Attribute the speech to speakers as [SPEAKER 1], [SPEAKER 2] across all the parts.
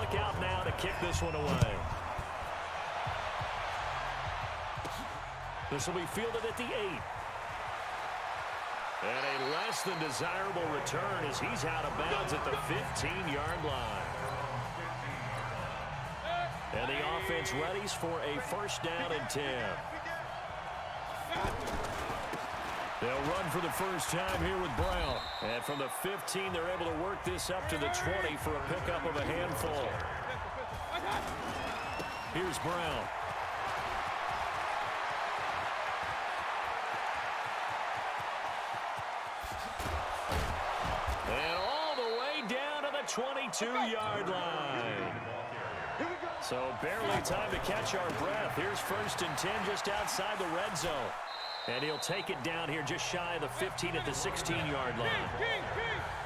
[SPEAKER 1] back out now to kick this one away. This will be fielded at the 8. And a less than desirable return as he's out of bounds at the 15-yard line. And the offense readies for a first down and 10. They'll run for the first time here with Brown. And from the 15, they're able to work this up to the 20 for a pickup of a handful. Here's Brown. And all the way down to the 22-yard line. So barely time to catch our breath. Here's first and 10 just outside the red zone. And he'll take it down here just shy of the 15 at the 16-yard line.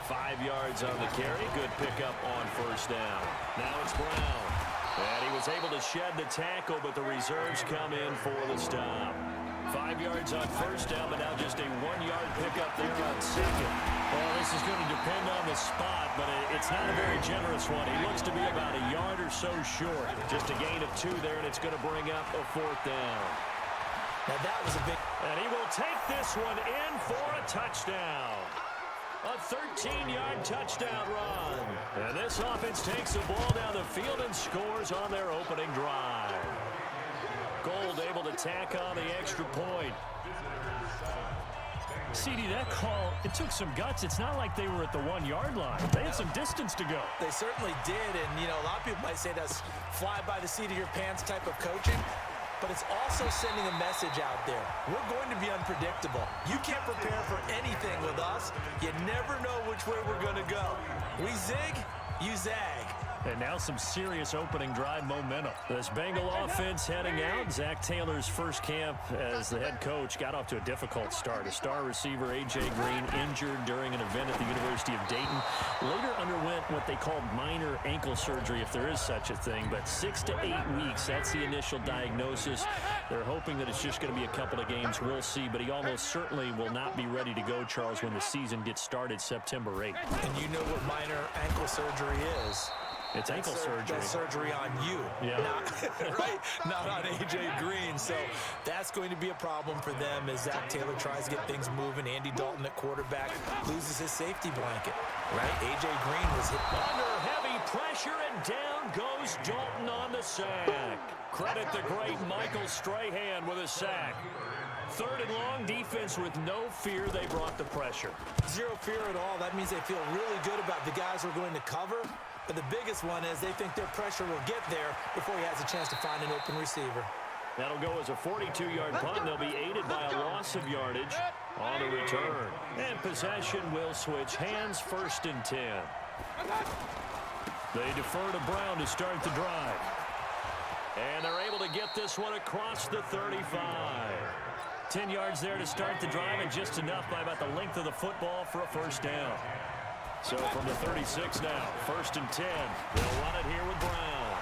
[SPEAKER 1] 5 yards on the carry. Good pickup on first down. Now it's Brown. And he was able to shed the tackle, but the reserves come in for the stop. 5 yards on first down, but now just a 1-yard pickup there on second. Well, this is going to depend on the spot, but it's not a very generous one. He looks to be about a yard or so short. Just a gain of 2 there, and it's going to bring up a 4th down.
[SPEAKER 2] Now that was a big...
[SPEAKER 1] And he will take this one in for a touchdown. A 13-yard touchdown run. And this offense takes the ball down the field and scores on their opening drive. Gold able to tack on the extra point. CD, that call, it took some guts. It's not like they were at the 1-yard line. They had some distance to go.
[SPEAKER 2] They certainly did, and, you know, a lot of people might say that's fly by the seat of your pants type of coaching, but it's also sending a message out there. We're going to be unpredictable. You can't prepare for anything with us. You never know which way we're going to go. We zig, you zag.
[SPEAKER 1] And now some serious opening drive momentum. This Bengal offense heading out. Zach Taylor's first camp as the head coach got off to a difficult start. A star receiver, A.J. Green, injured during an event at the University of Dayton. Later underwent what they called minor ankle surgery, if there is such a thing. But 6 to 8 weeks, that's the initial diagnosis. They're hoping that it's just going to be a couple of games. We'll see. But he almost certainly will not be ready to go, Charles, when the season gets started September 8th.
[SPEAKER 2] And you know what minor ankle surgery is.
[SPEAKER 1] It's ankle surgery.
[SPEAKER 2] That's surgery on you,
[SPEAKER 1] yeah.
[SPEAKER 2] Not on A.J. Green. So that's going to be a problem for them as Zach Taylor tries to get things moving. Andy Dalton at quarterback loses his safety blanket, right? A.J. Green was hit.
[SPEAKER 1] Under heavy pressure, and down goes Dalton on the sack. Credit the great Michael Strahan with a sack. 3rd and long, defense with no fear. They brought the pressure.
[SPEAKER 2] Zero fear at all. That means they feel really good about the guys who are going to cover. But the biggest one is they think their pressure will get there before he has a chance to find an open receiver.
[SPEAKER 1] That'll go as a 42-yard punt. They'll be aided by a loss of yardage on the return. And possession will switch hands, 1st and 10. They defer to Brown to start the drive. And they're able to get this one across the 35. 10 yards there to start the drive, and just enough by about the length of the football for a first down. So from the 36 now, 1st and 10. They'll run it here with Brown.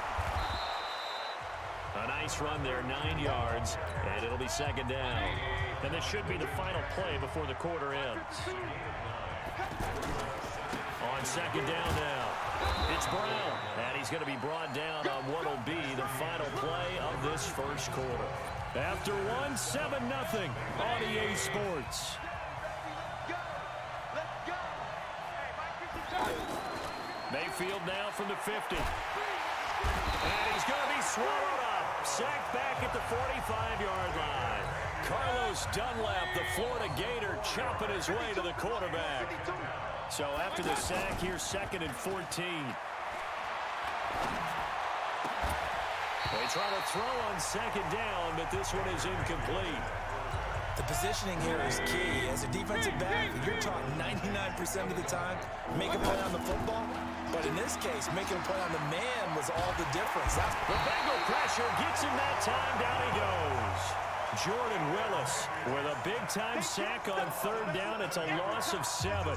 [SPEAKER 1] A nice run there, 9 yards, and it'll be 2nd down. And this should be the final play before the quarter ends. On 2nd down now, it's Brown. And he's going to be brought down on what will be the final play of this first quarter. After 1, 7-0 on EA Sports. Mayfield now from the 50. And he's going to be swallowed up. Sacked back at the 45-yard line. Carlos Dunlap, the Florida Gator, chopping his way to the quarterback. So after the sack, here's 2nd and 14. They try to throw on 2nd down, but this one is incomplete.
[SPEAKER 2] The positioning here is key. As a defensive back, you're taught 99% of the time, make a play on the football. But in this case, making a play on the man was all the difference.
[SPEAKER 1] The Bengal pressure gets him that time. Down he goes. Jordan Willis with a big-time sack on 3rd down. It's a loss of 7.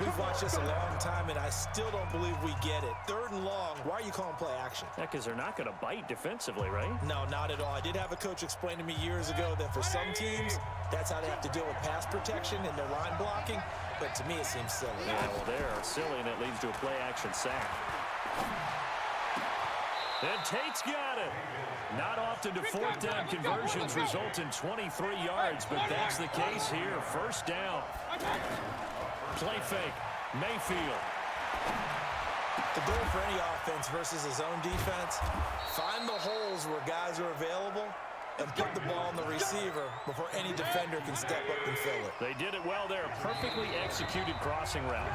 [SPEAKER 2] We've watched this a long time, and I still don't believe we get it. 3rd and long, why are you calling play action?
[SPEAKER 1] Yeah, because they're not going to bite defensively, right?
[SPEAKER 2] No, not at all. I did have a coach explain to me years ago that for some teams, that's how they have to deal with pass protection and their line blocking. But to me, it seems silly.
[SPEAKER 1] Yeah, well, they're silly, and it leads to a play-action sack. And Tate's got it. Not often do fourth down conversions result in 23 yards, but that's the case here. First down. Play fake. Mayfield.
[SPEAKER 2] The goal for any offense versus a zone defense, find the holes where guys are available and put the ball on the receiver before any defender can step up and fill it.
[SPEAKER 1] They did it well there. Perfectly executed crossing route.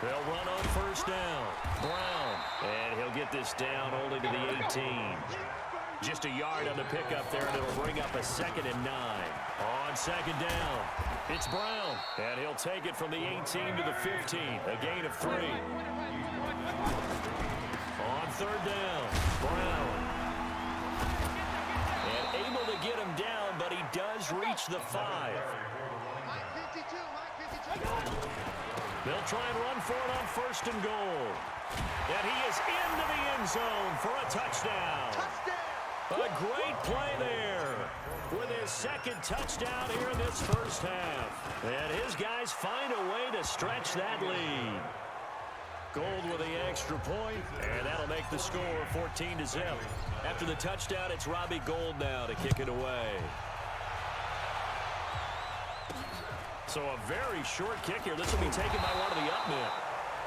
[SPEAKER 1] They'll run on first down. Brown. And he'll get this down only to the 18. Just a yard on the pickup there, and it'll bring up a 2nd and 9. On second down, it's Brown. And he'll take it from the 18 to the 15. A gain of 3. On third down, Brown. And able to get him down, but he does reach the 5. They'll try and run for it on first and goal. And he is into the end zone for a touchdown. A great play there with his 2nd touchdown here in this first half. And his guys find a way to stretch that lead. Gold with the extra point, and that'll make the score 14-0. After the touchdown, it's Robbie Gould now to kick it away. So a very short kick here. This will be taken by one of the up men.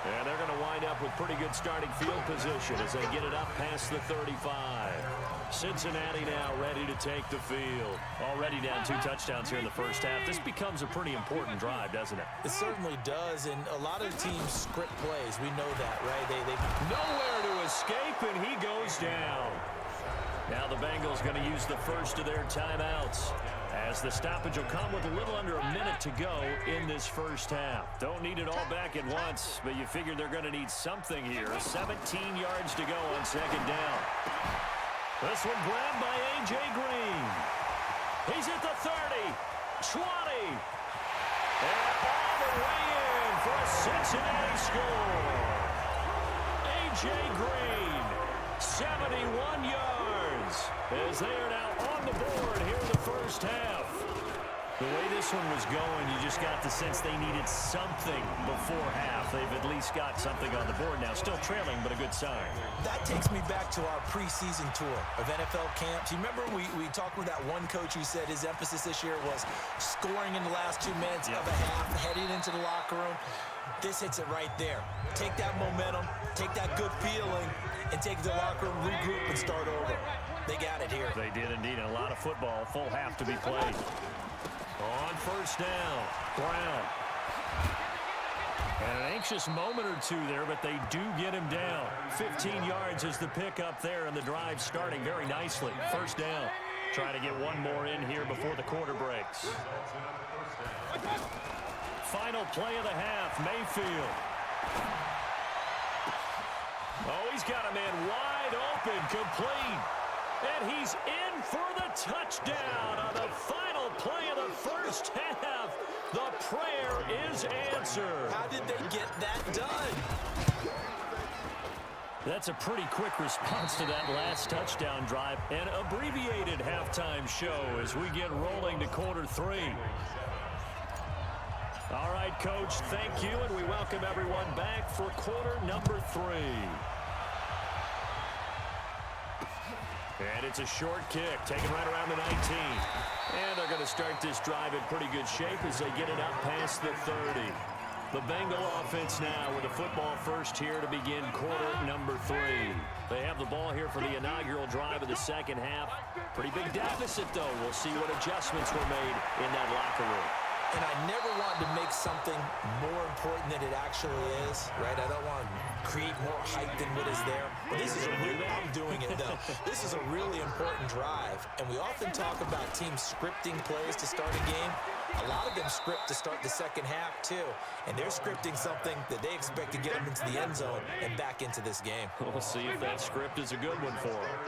[SPEAKER 1] And they're going to wind up with pretty good starting field position as they get it up past the 35. Cincinnati now ready to take the field. Already down 2 touchdowns here in the first half. This becomes a pretty important drive, doesn't it?
[SPEAKER 2] It certainly does, and a lot of teams script plays. We know that, right? They
[SPEAKER 1] nowhere to escape, and he goes down. Now the Bengals going to use the first of their timeouts, as the stoppage will come with a little under a minute to go in this first half. Don't need it all back at once, but you figure they're going to need something here. 17 yards to go on second down. This one grabbed by A.J. Green. He's at the 30, 20, and all the way in for a Cincinnati score. A.J. Green, 71 yards, as they are now on the board here in the first half. The way this one was going, you just got the sense they needed something before half. They've at least got something on the board now. Still trailing, but a good sign.
[SPEAKER 2] That takes me back to our preseason tour of NFL camps. You remember we talked with that one coach who said his emphasis this year was scoring in the last 2 minutes of a half, heading into the locker room. This hits it right there. Take that momentum, take that good feeling, and take it to the locker room, regroup, and start over. They got it here.
[SPEAKER 1] They did indeed. A lot of football, full half to be played. On first down, Brown. And an anxious moment or two there, but they do get him down. 15 yards is the pickup there, and the drive starting very nicely. First down. Trying to get one more in here before the quarter breaks. Final play of the half, Mayfield. Oh, he's got a man wide open, complete. And he's in for the touchdown on the final play of the first half. The prayer is answered.
[SPEAKER 2] How did they get that done?
[SPEAKER 1] That's a pretty quick response to that last touchdown drive. An abbreviated halftime show as we get rolling to quarter 3. All right, Coach, thank you, and we welcome everyone back for quarter number 3. And it's a short kick, taken right around the 19. And they're going to start this drive in pretty good shape as they get it up past the 30. The Bengal offense now with a football first here to begin quarter number 3. They have the ball here for the inaugural drive of the second half. Pretty big deficit, though. We'll see what adjustments were made in that locker room.
[SPEAKER 2] And I never want to make something more important than it actually is, right? I don't want to create more hype than what is there. But this is I'm doing it, though. This is a really important drive. And we often talk about teams scripting plays to start a game. A lot of them script to start the second half, too. And they're scripting something that they expect to get them into the end zone and back into this game.
[SPEAKER 1] We'll see if that script is a good one for them.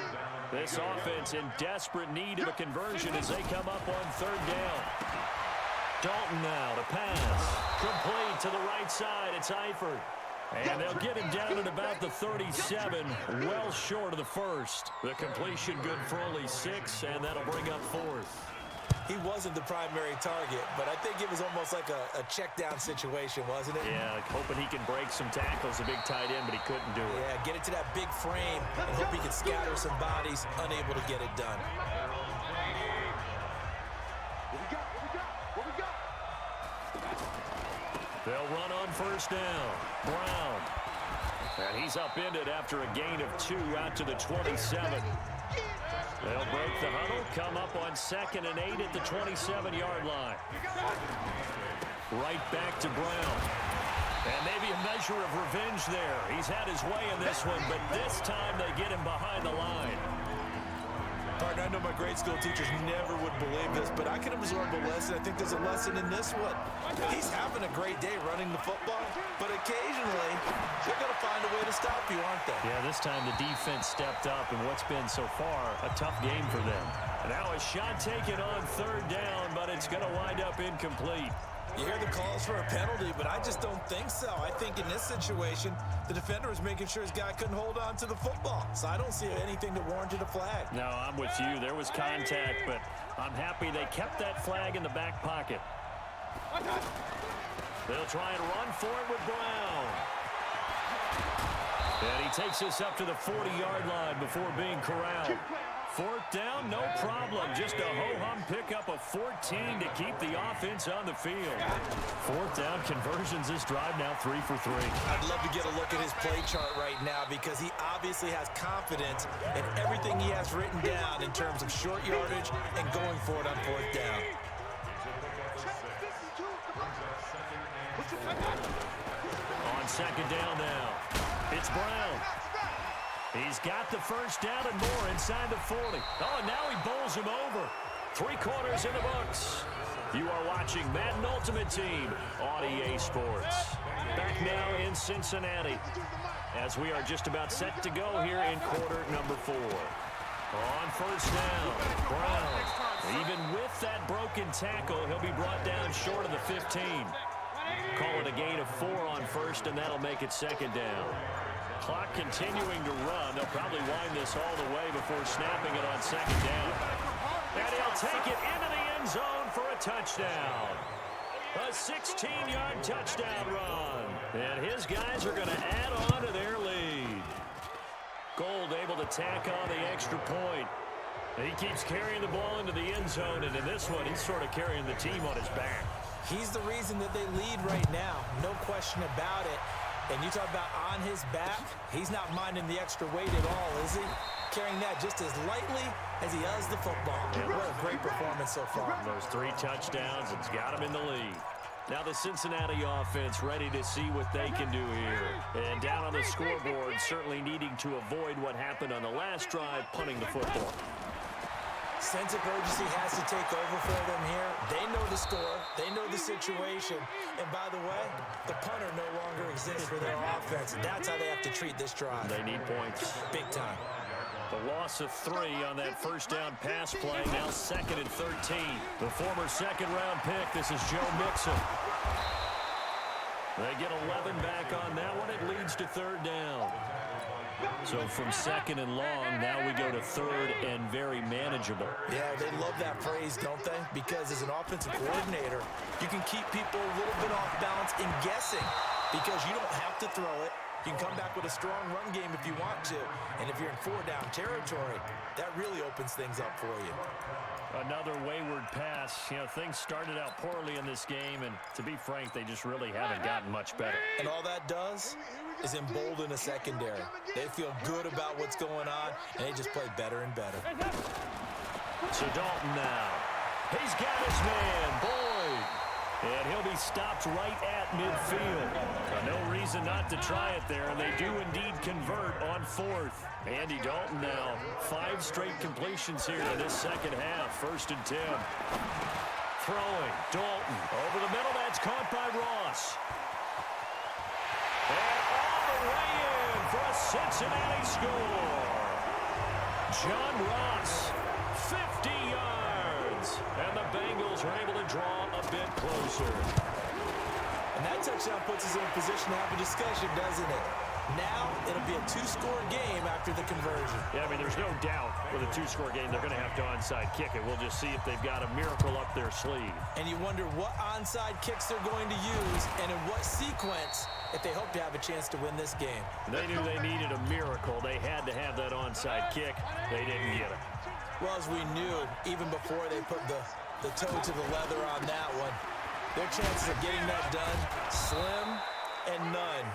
[SPEAKER 1] This offense in desperate need of a conversion as they come up on third down. Dalton now to pass. Complete to the right side. It's Eifert. And they'll get him down at about the 37, well short of the first. The completion good for only 6, and that'll bring up fourth.
[SPEAKER 2] he wasn't the primary target, but I think it was almost like a check-down situation, wasn't it?
[SPEAKER 1] Yeah, hoping he can break some tackles, a big tight end, but he couldn't do it.
[SPEAKER 2] Yeah, get it to that big frame and hope he can scatter some bodies, unable to get it done.
[SPEAKER 1] They'll run on first down. Brown. And he's upended after a gain of 2 out to the 27. They'll break the huddle, come up on 2nd and 8 at the 27-yard line. Right back to Brown. And maybe a measure of revenge there. He's had his way in this one, but this time they get him behind the line.
[SPEAKER 2] Partner, I know my grade school teachers never would believe this, but I can absorb a lesson. I think there's a lesson in this one. He's having a great day running the football, but occasionally they're going to find a way to stop you, aren't they?
[SPEAKER 1] Yeah, this time the defense stepped up in what's been so far a tough game for them. And now a shot taken on 3rd down, but it's going to wind up incomplete.
[SPEAKER 2] You hear the calls for a penalty, but I just don't think so. I think in this situation, the defender was making sure his guy couldn't hold on to the football. So I don't see anything that warranted a flag.
[SPEAKER 1] No, I'm with you. There was contact, but I'm happy they kept that flag in the back pocket. They'll try and run for it with Brown. And he takes us up to the 40-yard line before being corralled. 4th down, no problem. Just a ho-hum pickup of 14 to keep the offense on the field. 4th down conversions this drive now 3 for 3.
[SPEAKER 2] I'd love to get a look at his play chart right now because he obviously has confidence in everything he has written down in terms of short yardage and going for it on 4th down.
[SPEAKER 1] On 2nd down now, it's Brown. He's got the first down and more inside the 40. Oh, and now he bowls him over. 3 quarters in the books. You are watching Madden Ultimate Team on EA Sports. Back now in Cincinnati as we are just about set to go here in quarter number 4. On first down, Brown. Even with that broken tackle, he'll be brought down short of the 15. Call it a gain of 4 on first, and that'll make it 2nd down. Clock continuing to run. They'll probably wind this all the way before snapping it on 2nd down. And he'll take it into the end zone for a touchdown. A 16-yard touchdown run. And his guys are going to add on to their lead. Gold able to tack on the extra point. He keeps carrying the ball into the end zone, and in this one, he's sort of carrying the team on his back.
[SPEAKER 2] He's the reason that they lead right now. No question about it. And you talk about on his back, he's not minding the extra weight at all, is he? Carrying that just as lightly as he does the football. What a great performance so far.
[SPEAKER 1] Those 3 touchdowns, it's got him in the lead. Now the Cincinnati offense ready to see what they can do here. And down on the scoreboard, certainly needing to avoid what happened on the last drive, punting the football.
[SPEAKER 2] Sense of urgency has to take over for them here. They know the score. They know the situation. And by the way, the punter no longer exists for their offense. That's how they have to treat this drive.
[SPEAKER 1] They need points.
[SPEAKER 2] Big time.
[SPEAKER 1] The loss of 3 on that first down pass play. Now 2nd and 13. The former 2nd-round pick. This is Joe Mixon. They get 11 back on that one. It leads to 3rd down. So from 2nd and long, now we go to 3rd and very manageable.
[SPEAKER 2] Yeah, they love that phrase, don't they? Because as an offensive coordinator, you can keep people a little bit off balance in guessing because you don't have to throw it. You can come back with a strong run game if you want to. And if you're in 4-down territory, that really opens things up for you.
[SPEAKER 1] Another wayward pass. You know, things started out poorly in this game, and to be frank, they just really haven't gotten much better.
[SPEAKER 2] And all that does is embolden a secondary. They feel good about what's going on, and they just play better and better.
[SPEAKER 1] So Dalton now. He's got his man, Boyd. And he'll be stopped right at midfield. No reason not to try it there, and they do indeed convert on 4th. Andy Dalton now, 5 straight completions here in this second half. 1st and 10. Throwing, Dalton over the middle. That's caught by Ross. And all the way in for a Cincinnati score. John Ross, 50 yards. And the Bengals are able to draw a bit closer.
[SPEAKER 2] And that touchdown puts us in a position to have a discussion, doesn't it? Now it'll be a two-score game after the conversion.
[SPEAKER 1] Yeah, I mean, there's no doubt with a two-score game they're going to have to onside kick it. We'll just see if they've got a miracle up their sleeve.
[SPEAKER 2] And you wonder what onside kicks they're going to use and in what sequence if they hope to have a chance to win this game.
[SPEAKER 1] They knew they needed a miracle. They had to have that onside kick. They didn't get it.
[SPEAKER 2] Well, as we knew, even before they put the toe to the leather on that one, their chances of getting that done, slim and none.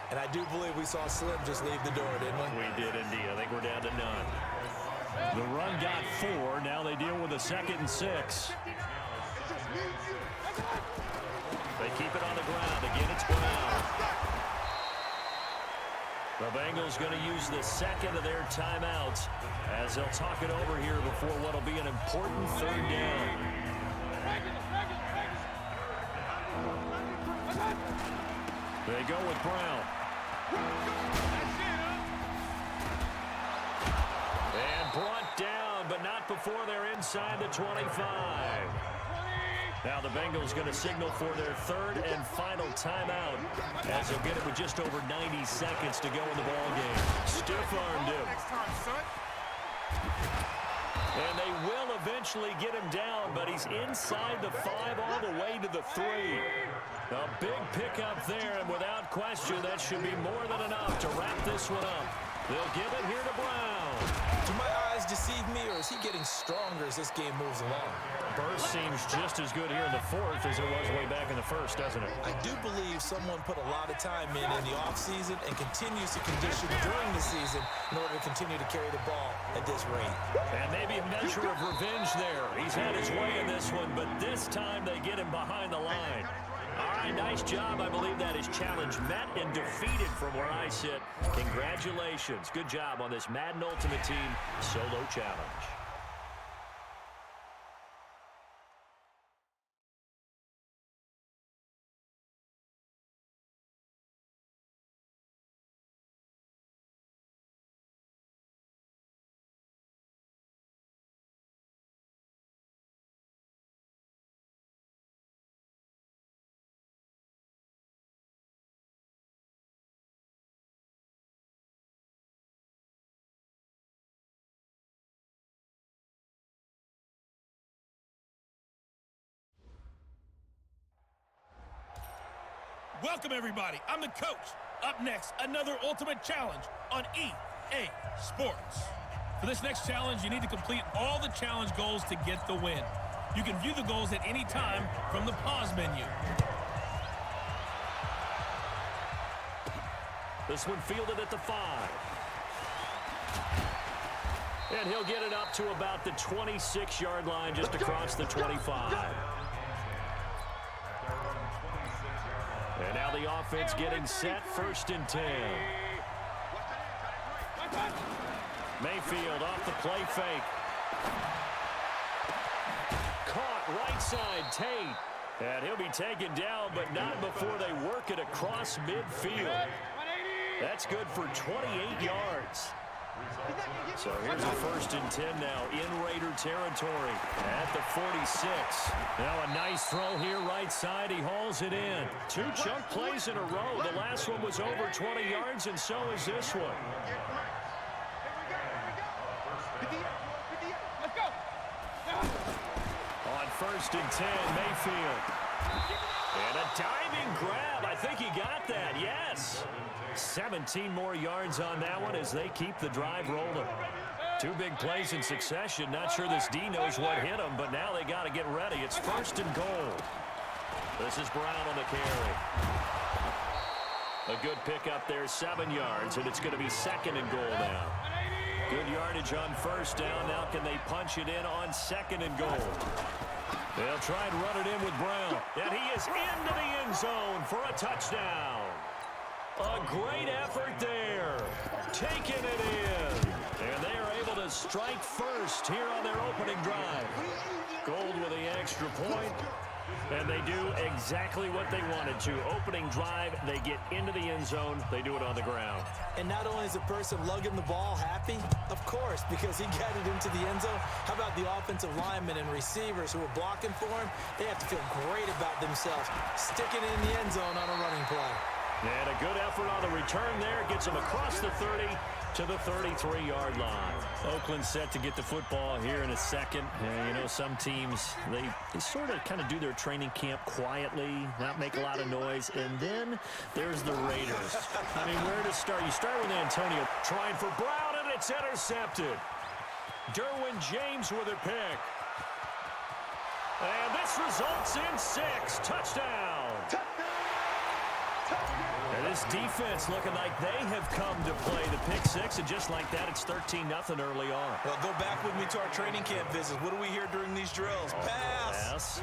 [SPEAKER 2] And I do believe we saw Slim just leave the door, didn't we?
[SPEAKER 1] We did indeed. I think we're down to none. The run got 4. Now they deal with a 2nd and 6. They keep it on the ground. Again, it's Brown. The Bengals going to use the second of their timeouts as they'll talk it over here before what will be an important 3rd down. They go with Brown. And brought down, but not before they're inside the 25. Now the Bengals going to signal for their 3rd and final timeout as they'll get it with just over 90 seconds to go in the ballgame. Stiff-armed him. And they will eventually get him down, but he's inside the 5 all the way to the 3. A big pickup there, and without question, that should be more than enough to wrap this one up. They'll give it here to Brown.
[SPEAKER 2] Do my eyes deceive me, or is he getting stronger as this game moves along?
[SPEAKER 1] Burst seems just as good here in the 4th as it was way back in the 1st, doesn't it?
[SPEAKER 2] I do believe someone put a lot of time in the offseason and continues to condition during the season in order to continue to carry the ball at this rate.
[SPEAKER 1] And maybe a measure of revenge there. He's had his way in this one, but this time they get him behind the line. All right, nice job. I believe that is challenge met and defeated from where I sit. Congratulations. Good job on this Madden Ultimate Team solo challenge.
[SPEAKER 3] Welcome, everybody. I'm the coach. Up next, another Ultimate Challenge on EA Sports. For this next challenge, you need to complete all the challenge goals to get the win. You can view the goals at any time from the pause menu.
[SPEAKER 1] This one fielded at the 5. And he'll get it up to about the 26-yard line just across the 25. And now the offense getting set, 1st and 10. Mayfield off the play fake. Caught right side, Tate. And he'll be taken down, but not before they work it across midfield. That's good for 28 yards. So here's a 1st and 10 now in Raider territory at the 46. Now a nice throw here right side. He hauls it in. 2 chunk plays in a row. The last one was over 20 yards, and so is this one. On 1st and 10, Mayfield. And a diving grab. I think he got that, yes. 17 more yards on that one as they keep the drive rolling. 2 big plays in succession. Not sure this D knows what hit him, but now they got to get ready. It's 1st and goal. This is Brown on the carry. A good pickup there, 7 yards, and it's going to be 2nd and goal now. Good yardage on 1st down. Now can they punch it in on 2nd and goal? They'll try and run it in with Brown. And he is into the end zone for a touchdown. A great effort there. Taking it in. And they are able to strike first here on their opening drive. Gold with the extra point. And they do exactly what they wanted to. Opening drive, they get into the end zone. They do it on the ground.
[SPEAKER 2] And not only is the person lugging the ball happy, of course, because he got it into the end zone. How about the offensive linemen and receivers who are blocking for him? They have to feel great about themselves, sticking it in the end zone on a running play.
[SPEAKER 1] And a good effort on the return there. Gets him across the 30 to the 33-yard line. Oakland set to get the football here in a second. You know, some teams, they sort of kind of do their training camp quietly, not make a lot of noise. And then there's the Raiders. I mean, where to start? You start with Antonio trying for Brown, and it's intercepted. Derwin James with a pick. And this results in 6. Touchdown. And this defense looking like they have come to play the pick 6, and just like that, it's 13-0 early on.
[SPEAKER 2] Well, go back with me to our training camp visits. What do we hear during these drills? Pass.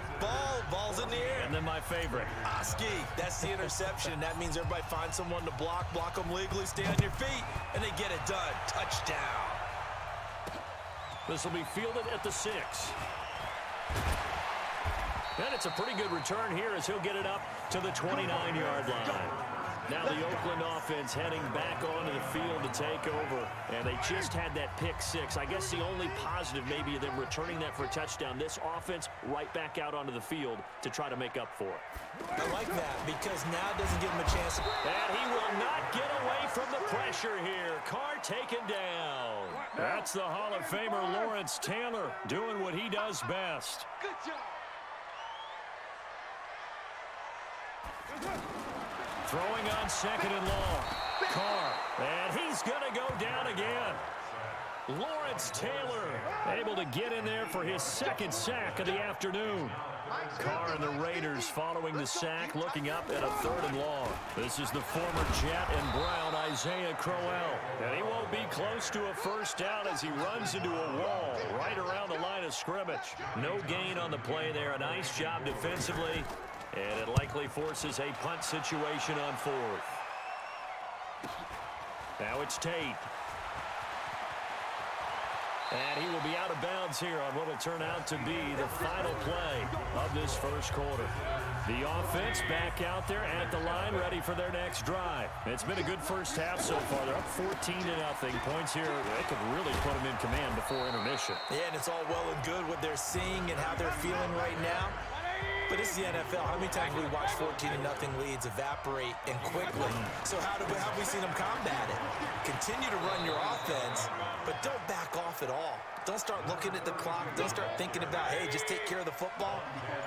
[SPEAKER 2] Ball's in the air.
[SPEAKER 1] And then my favorite.
[SPEAKER 2] Oski, that's the interception. That means everybody finds someone to block them legally, stay on your feet, and they get it done. Touchdown.
[SPEAKER 1] This will be fielded at the 6. And it's a pretty good return here as he'll get it up to the 29-yard line. Now the Oakland offense heading back onto the field to take over. And they just had that pick 6. I guess the only positive maybe of them returning that for a touchdown. This offense right back out onto the field to try to make up for it.
[SPEAKER 2] I like that because now it doesn't give him a chance.
[SPEAKER 1] And he will not get away from the pressure here. Carr taken down. That's the Hall of Famer Lawrence Taylor doing what he does best.
[SPEAKER 4] Good job.
[SPEAKER 1] Throwing on 2nd and long. Carr. And he's going to go down again. Lawrence Taylor able to get in there for his 2nd sack of the afternoon. Carr and the Raiders following the sack, looking up at a 3rd and long. This is the former Jet and Brown, Isaiah Crowell. And he won't be close to a first down as he runs into a wall right around the line of scrimmage. No gain on the play there. A nice job defensively. And it likely forces a punt situation on 4th. Now it's Tate. And he will be out of bounds here on what will turn out to be the final play of this first quarter. The offense back out there at the line, ready for their next drive. It's been a good first half so far. They're up 14-0. Points here, they could really put them in command before intermission.
[SPEAKER 2] Yeah, and it's all well and good what they're seeing and how they're feeling right now. But it's the NFL. How many times have we watched 14-0 leads evaporate and quickly? So how have we seen them combat it? Continue to run your offense, but don't back off at all. Don't start looking at the clock. Don't start thinking about, hey, just take care of the football.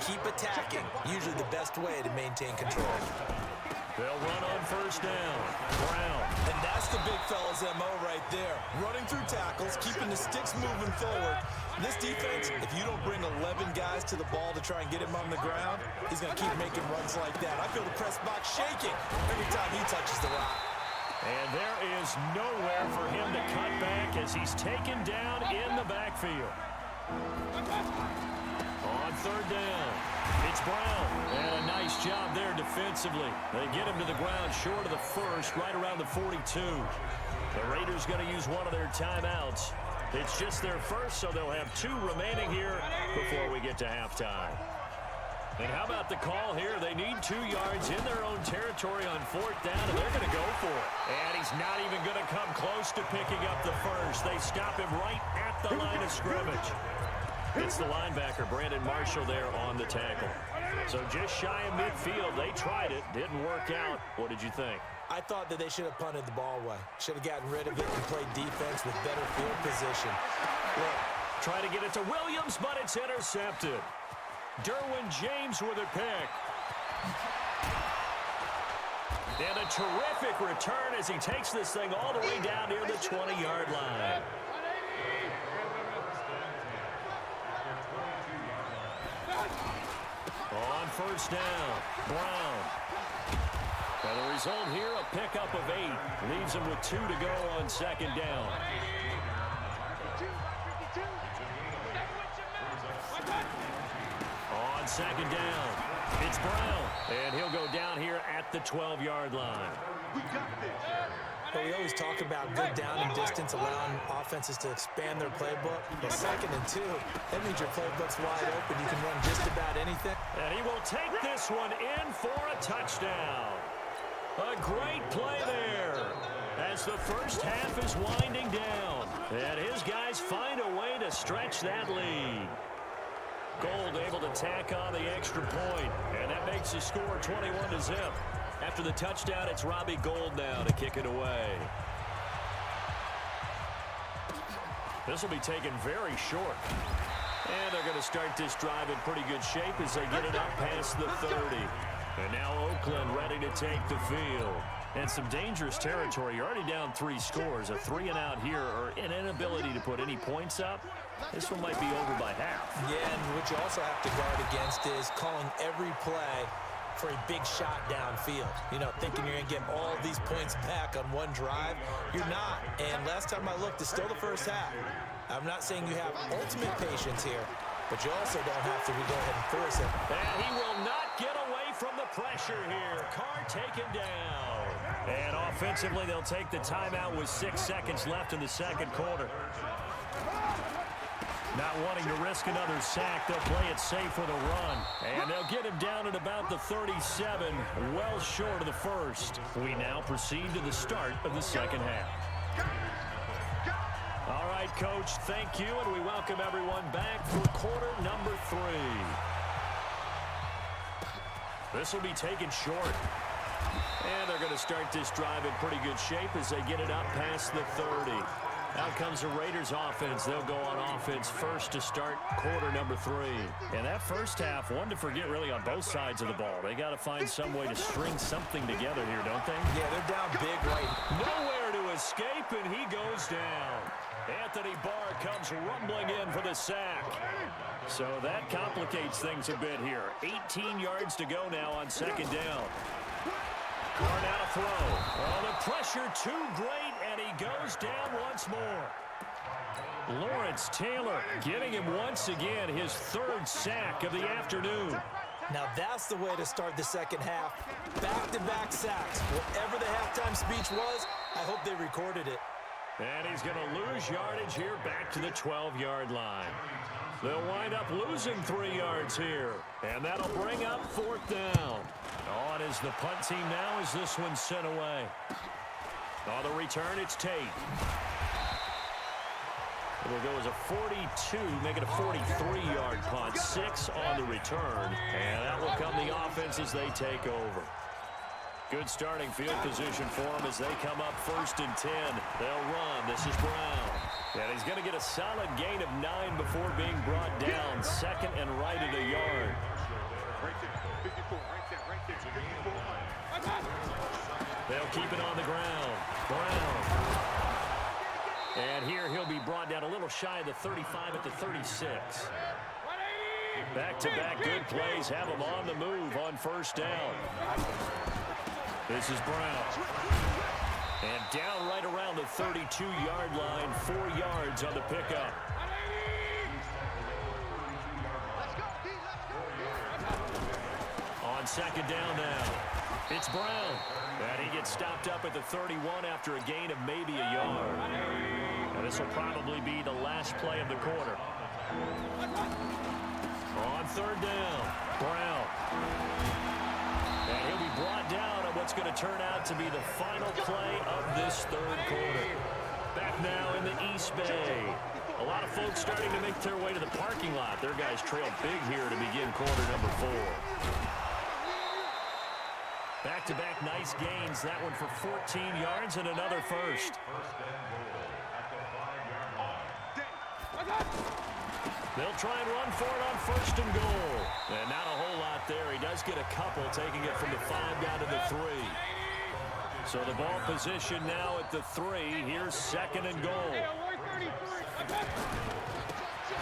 [SPEAKER 2] Keep attacking. Usually the best way to maintain control.
[SPEAKER 1] They'll run on first down. Brown.
[SPEAKER 2] And that's the big fella's MO right there. Running through tackles, keeping the sticks moving forward. This defense, if you don't bring 11 guys to the ball to try and get him on the ground, he's going to keep making runs like that. I feel the press box shaking every time he touches the rock.
[SPEAKER 1] And there is nowhere for him to cut back as he's taken down in the backfield. On 3rd down, it's Brown. And a nice job there defensively. They get him to the ground short of the 1st, right around the 42. The Raiders going to use one of their timeouts. It's just their first, so they'll have 2 remaining here before we get to halftime. And how about the call here? They need 2 yards in their own territory on 4th down, and they're going to go for it. And he's not even going to come close to picking up the first. They stop him right at the line of scrimmage. It's the linebacker, Brandon Marshall, there on the tackle. So just shy of midfield. They tried it. Didn't work out. What did you think?
[SPEAKER 2] I thought that they should have punted the ball away. Should have gotten rid of it and played defense with better field position.
[SPEAKER 1] Look, try to get it to Williams, but it's intercepted. Derwin James with a pick. And a terrific return as he takes this thing all the way down near the 20-yard line. On first down, Brown. And the result here, a pickup of 8. Leaves him with 2 to go on 2nd down. On 2nd down, it's Brown. And he'll go down here at the 12-yard line.
[SPEAKER 2] Well, we always talk about good down and distance, allowing offenses to expand their playbook. But 2nd and 2, that means your playbook's wide open. You can run just about anything.
[SPEAKER 1] And he will take this one in for a touchdown. A great play there as the first half is winding down. And his guys find a way to stretch that lead. Gold able to tack on the extra point, and that makes the score 21-0. After the touchdown, it's Robbie Gould now to kick it away. This will be taken very short. And they're going to start this drive in pretty good shape as they get it up past the 30. And now Oakland ready to take the field. And some dangerous territory. You're already down 3 scores. A 3-and-out here, or an inability to put any points up. This one might be over by half.
[SPEAKER 2] Yeah, and what you also have to guard against is calling every play for a big shot downfield. You know, thinking you're going to get all these points back on one drive. You're not. And last time I looked, it's still the first half. I'm not saying you have ultimate patience here, but you also don't have to go ahead and force it.
[SPEAKER 1] And he will not get away from the pressure here. Carr taken down. And offensively, they'll take the timeout with 6 seconds left in the second quarter. Not wanting to risk another sack, they'll play it safe with a run. And they'll get him down at about the 37, well short of the first. We now proceed to the start of the second half. All right, Coach, thank you, and we welcome everyone back for quarter number 3. This will be taken short. And they're going to start this drive in pretty good shape as they get it up past the 30. Out comes the Raiders offense. They'll go on offense first to start quarter number 3. And that first half, one to forget really on both sides of the ball. They got to find some way to string something together here, don't they?
[SPEAKER 2] Yeah, they're down big right.
[SPEAKER 1] Nowhere to escape, and he goes down. Anthony Barr comes rumbling in for the sack. So that complicates things a bit here. 18 yards to go now on second down. Carr now to throw. Oh, the pressure too great, and he goes down once more. Lawrence Taylor getting him once again, his 3rd sack of the afternoon.
[SPEAKER 2] Now that's the way to start the second half. Back-to-back sacks. Whatever the halftime speech was, I hope they recorded it.
[SPEAKER 1] And he's going to lose yardage here back to the 12-yard line. They'll wind up losing 3 yards here. And that'll bring up 4th down. On is the punt team now as this one's sent away. On the return, it's Tate. It'll go as a 42, make it a 43-yard punt. 6 on the return. And that will come the offense as they take over. Good starting field position for them as they come up 1st and 10. They'll run. This is Brown. And he's going to get a solid gain of 9 before being brought down. 2nd and right at a yard. They'll keep it on the ground. Brown. And here he'll be brought down a little shy of the 35 at the 36. Back-to-back good plays have him on the move on 1st down. This is Brown. And down right around the 32-yard line, 4 yards on the pickup. On second down now, it's Brown. And he gets stopped up at the 31 after a gain of maybe a yard. And this will probably be the last play of the quarter. On 3rd down, Brown. And he'll be brought down on what's going to turn out to be the final play of this 3rd quarter. Back now in the East Bay. A lot of folks starting to make their way to the parking lot. Their guys trail big here to begin quarter number 4. Back-to-back nice gains. That one for 14 yards and another first. They'll try and run for it on 1st and goal. And not a whole lot there. He does get a couple, taking it from the 5 down to the 3. So the ball position now at the 3. Here's 2nd and goal.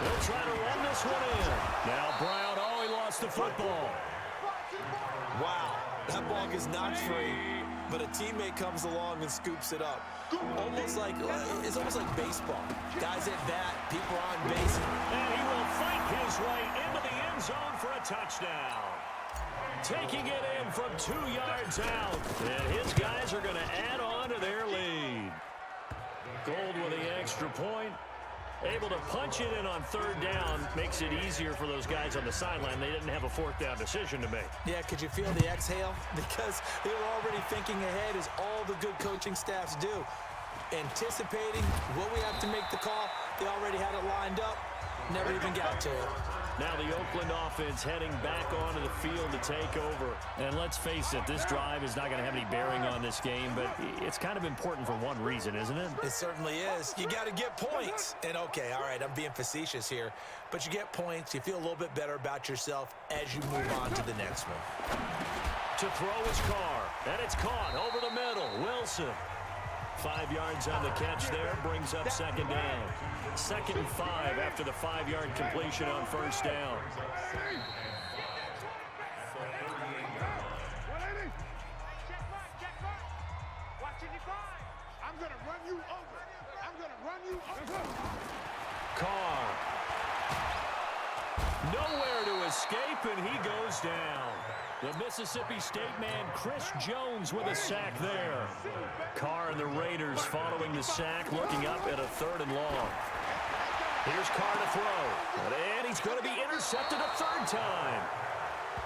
[SPEAKER 1] They'll try to run this one in. Now Brown, oh, he lost the football.
[SPEAKER 2] Wow, that ball gets knocked free, but a teammate comes along and scoops it up. It's almost like baseball. Guys at bat, people on base.
[SPEAKER 1] And he will fight his way into the end zone for a touchdown. Taking it in from 2 yards out. And his guys are going to add on to their lead. Gould with the extra point. Able to punch it in on 3rd down. Makes it easier for those guys on the sideline. They didn't have a 4th down decision to make.
[SPEAKER 2] Yeah, could you feel the exhale? Because they were already thinking ahead, as all the good coaching staffs do. Anticipating what we have to make the call. They already had it lined up. Never even got to it.
[SPEAKER 1] Now the Oakland offense heading back onto the field to take over. And let's face it, this drive is not going to have any bearing on this game, but it's kind of important for one reason, isn't it?
[SPEAKER 2] It certainly is. You got to get points. And okay, all right, I'm being facetious here, but you get points, you feel a little bit better about yourself as you move on to the next one.
[SPEAKER 1] To throw his car, and it's caught over the middle. Wilson. 5 yards on the catch there, brings up second down. 2nd and 5 after the 5-yard completion on first down.
[SPEAKER 4] I'm going to run you over. I'm going to run you over.
[SPEAKER 1] Carr. Nowhere to escape, and he goes down. The Mississippi State man, Chris Jones, with a sack there. Carr and the Raiders following the sack, looking up at a 3rd and long. Here's Carr to throw. And he's going to be intercepted a 3rd time.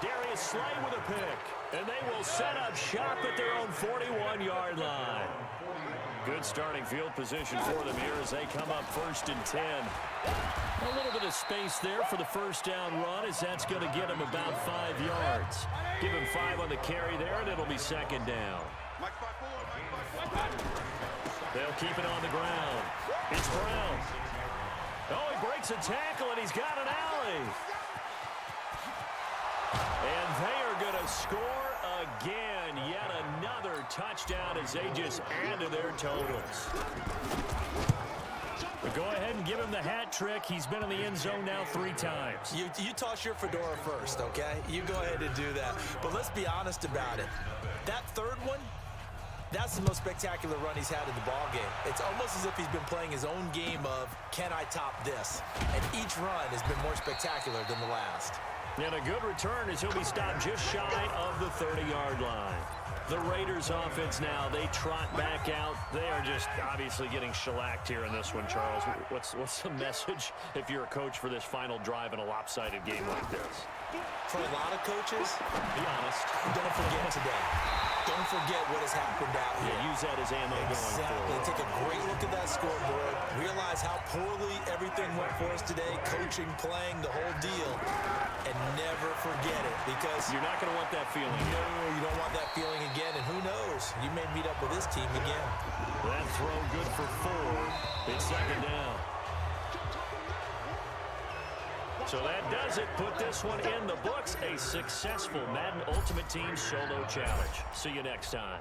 [SPEAKER 1] Darius Slay with a pick. And they will set up shop at their own 41-yard line. Good starting field position for them here as they come up 1st and 10. A little bit of space there for the first down run, as that's going to get him about 5 yards. Give him 5 on the carry there, and it'll be 2nd down. They'll keep it on the ground. It's Brown. Oh, he breaks a tackle, and he's got an alley. And they are going to score again. Yet another touchdown as they just add to their totals. But go ahead and give him the hat trick. He's been in the end zone now 3 times.
[SPEAKER 2] You toss your fedora first, okay? You go ahead and do that. But let's be honest about it. That 3rd one, that's the most spectacular run he's had in the ballgame. It's almost as if he's been playing his own game of, can I top this? And each run has been more spectacular than the last.
[SPEAKER 1] And a good return as he'll be stopped just shy of the 30-yard line. The Raiders offense now, they trot back out. They are just obviously getting shellacked here in this one, Charles. What's the message if you're a coach for this final drive in a lopsided game like this?
[SPEAKER 2] For a lot of coaches,
[SPEAKER 1] be honest,
[SPEAKER 2] don't forget today. Don't forget what has happened out here.
[SPEAKER 1] Yeah, use that as ammo going forward.
[SPEAKER 2] Take a great look at that scoreboard. Realize how poorly everything went for us today. Coaching, playing, the whole deal. And never forget it, because
[SPEAKER 1] you're not going to want that feeling.
[SPEAKER 2] No, you don't want that feeling again. And who knows? You may meet up with this team again.
[SPEAKER 1] That throw good for 4. It's 2nd down. So that does it. Put this one in the books. A successful Madden Ultimate Team Solo Challenge. See you next time.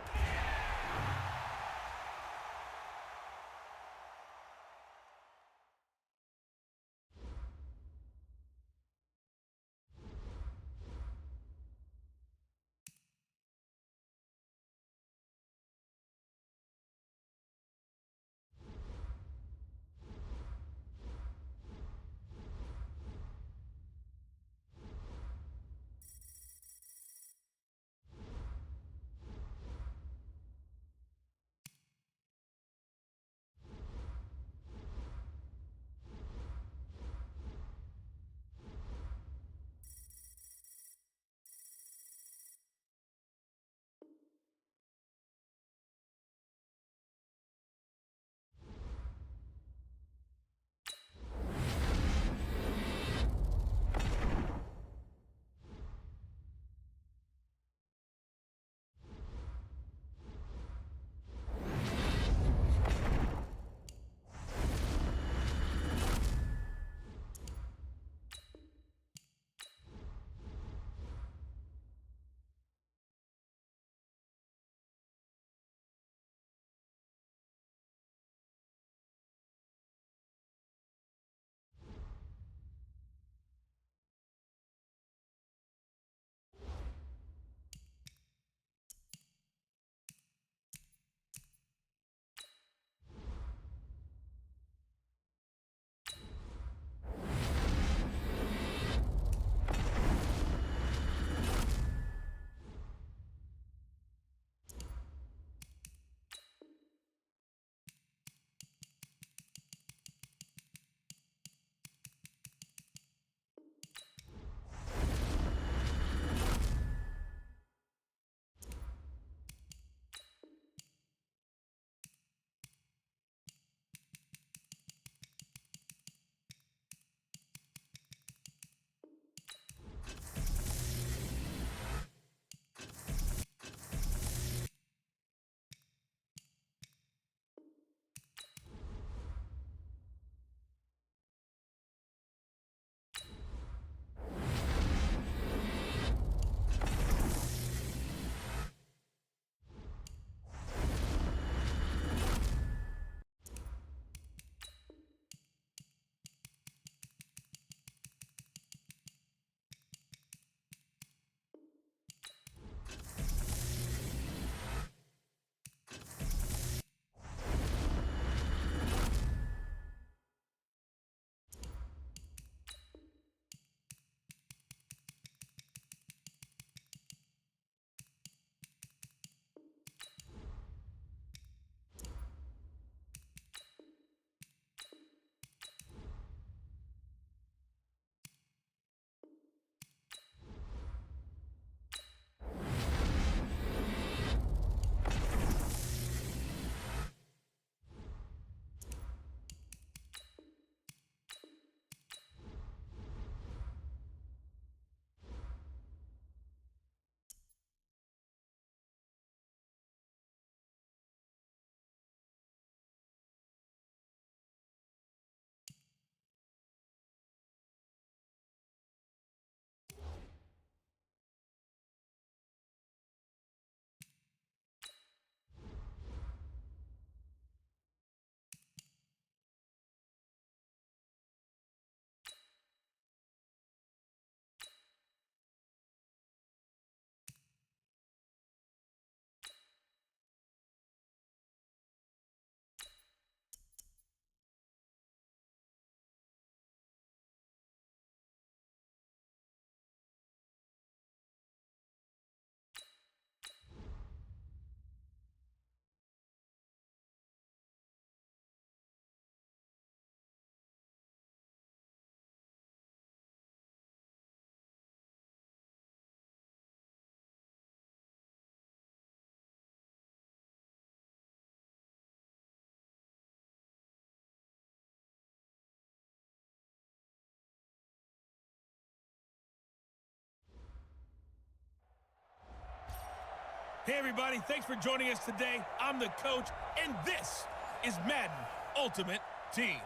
[SPEAKER 3] Hey, everybody. Thanks for joining us today. I'm the coach, and this is Madden Ultimate Team.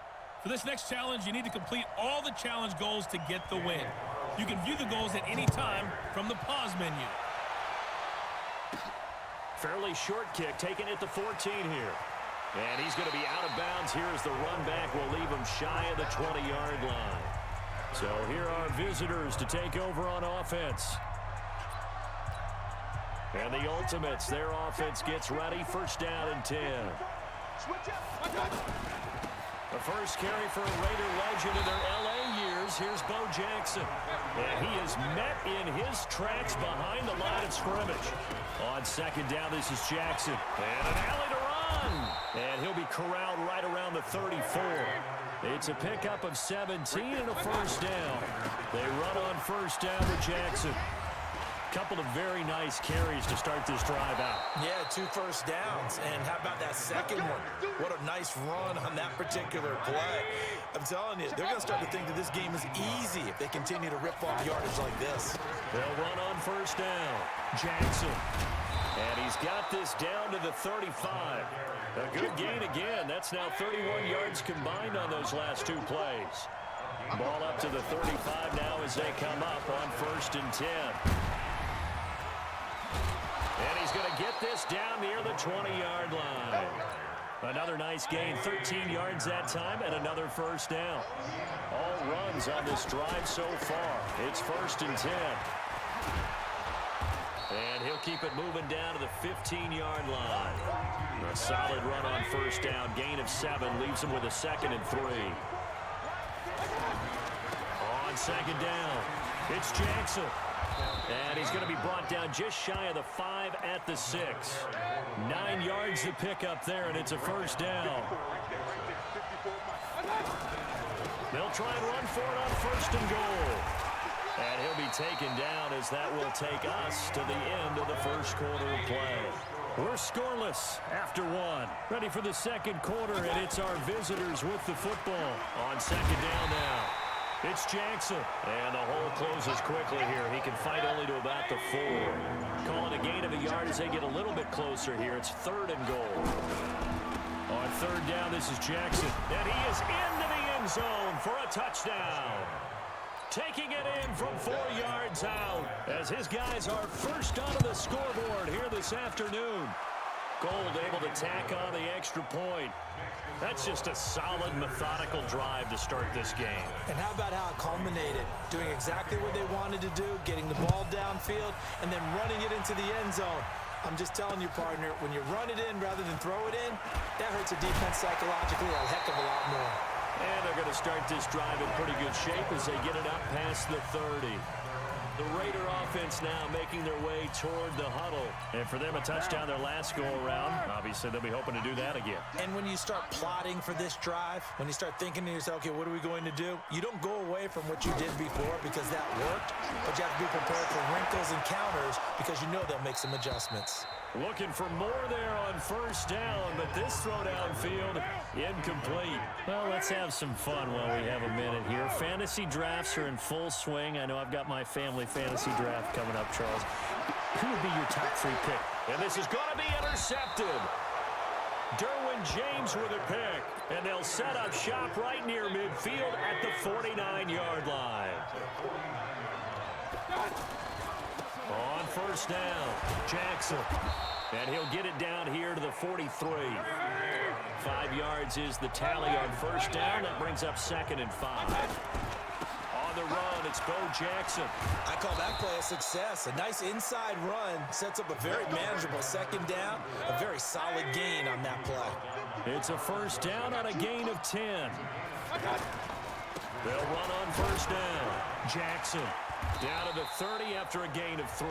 [SPEAKER 3] For this next challenge, you need to complete all the challenge goals to get the win. You can view the goals at any time from the pause menu.
[SPEAKER 1] Fairly short kick taken at the 14 here. And he's going to be out of bounds here as the run back will leave him shy of the 20-yard line. So here are visitors to take over on offense. And the Ultimates, their offense gets ready. First down and 10. The first carry for a Raider legend in their L.A. years. Here's Bo Jackson. And he is met in his tracks behind the line of scrimmage. On second down, this is Jackson. And an alley to run. And he'll be corralled right around the 34. It's a pickup of 17 and a first down. They run on first down with Jackson. Couple of very nice carries to start this drive out.
[SPEAKER 2] Yeah, 2 first downs. And how about that second one? What a nice run on that particular play. I'm telling you, they're going to start to think that this game is easy if they continue to rip off yardage like this.
[SPEAKER 1] They'll run on first down. Jackson. And he's got this down to the 35. A good gain again. That's now 31 yards combined on those last 2 plays. Ball up to the 35 now as they come up on first and 10. And he's going to get this down near the 20-yard line. Another nice gain, 13 yards that time, and another first down. All runs on this drive so far. It's first and 10. And he'll keep it moving down to the 15-yard line. A solid run on first down. Gain of 7 leaves him with a second and 3. On second down, it's Jackson. And he's going to be brought down just shy of the 5 at the 6. 9 yards to pick up there, and it's a first down. They'll try and run for it on first and goal. And he'll be taken down as that will take us to the end of the first quarter of play. We're scoreless after 1. Ready for the second quarter, and it's our visitors with the football. On second down now. It's Jackson. And the hole closes quickly here. He can fight only to about the 4. Calling a gain of a yard as they get a little bit closer here. It's third and goal. On third down, this is Jackson. And he is into the end zone for a touchdown. Taking it in from 4 yards out as his guys are first onto the scoreboard here this afternoon. Gold able to tack on the extra point. That's just a solid, methodical drive to start this game.
[SPEAKER 2] And how about how it culminated? Doing exactly what they wanted to do, getting the ball downfield, and then running it into the end zone. I'm just telling you, partner, when you run it in rather than throw it in, that hurts a defense psychologically a heck of a lot more.
[SPEAKER 1] And they're going to start this drive in pretty good shape as they get it up past the 30. The Raider offense now making their way toward the huddle. And for them, a touchdown their last go-around. Obviously, they'll be hoping to do that again.
[SPEAKER 2] And when you start plotting for this drive, when you start thinking to yourself, okay, what are we going to do? You don't go away from what you did before because that worked, but you have to be prepared for wrinkles and counters because you know they'll make some adjustments.
[SPEAKER 1] Looking for more there on first down, but this throw downfield, incomplete. Well, let's have some fun while we have a minute here. Fantasy drafts are in full swing. I know I've got my family fantasy draft coming up, Charles. Who would be your top 3 pick? And this is going to be intercepted. Derwin James with a pick. And they'll set up shop right near midfield at the 49-yard line. On first down, Jackson. And he'll get it down here to the 43. 5 yards is the tally on first down. That brings up second and 5. On the run, it's Bo Jackson.
[SPEAKER 2] I call that play a success. A nice inside run sets up a very manageable second down. A very solid gain on that play.
[SPEAKER 1] It's a first down on a gain of 10. They'll run on first down. Jackson down to the 30 after a gain of 3.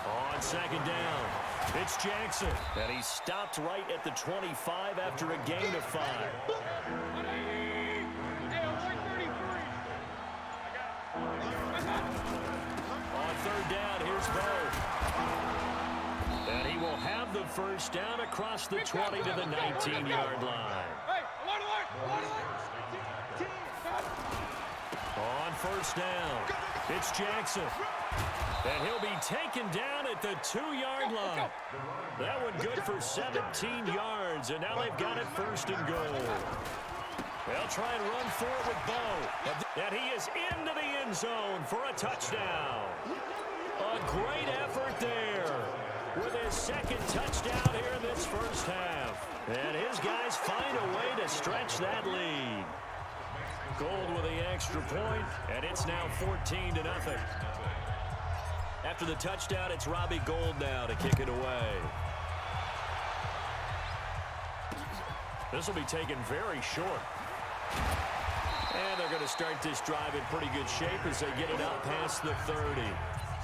[SPEAKER 1] On second down, it's Jackson. And he stopped right at the 25 after a gain of 5. On third down, here's Bo. And he will have the first down across the 20 to the 19-yard line.
[SPEAKER 4] Hey, alert, alert!
[SPEAKER 1] On first down, it's Jackson. And he'll be taken down at the 2-yard line. That one good for 17 yards, and now they've got it first and goal. They'll try and run for it with Bo. And he is into the end zone for a touchdown. A great effort there with his second touchdown here in this first half. And his guys find a way to stretch that lead. Gold with the extra point, and it's now 14-0. After the touchdown, it's Robbie Gould now to kick it away. This will be taken very short. And they're going to start this drive in pretty good shape as they get it out past the 30.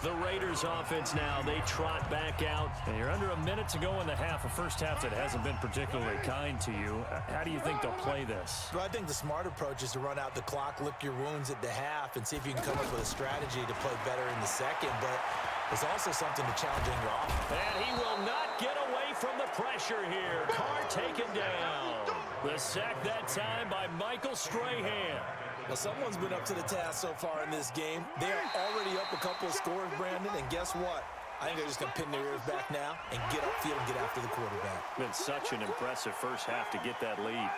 [SPEAKER 1] The Raiders offense now, they trot back out.
[SPEAKER 5] And you're under a minute to go in the half, a first half that hasn't been particularly kind to you. How do you think they'll play this?
[SPEAKER 2] Well, I think the smart approach is to run out the clock, lick your wounds at the half, and see if you can come up with a strategy to play better in the second. But there's also something to challenging your offense.
[SPEAKER 1] And he will not get away from the pressure here. Carr taken down. The sack that time by Michael Strahan.
[SPEAKER 2] Well, someone's been up to the task so far in this game. They are already up a couple of scores, Brandon, and guess what? I think they're just going to pin their ears back now and get upfield and get after the quarterback.
[SPEAKER 1] Been such an impressive first half to get that lead.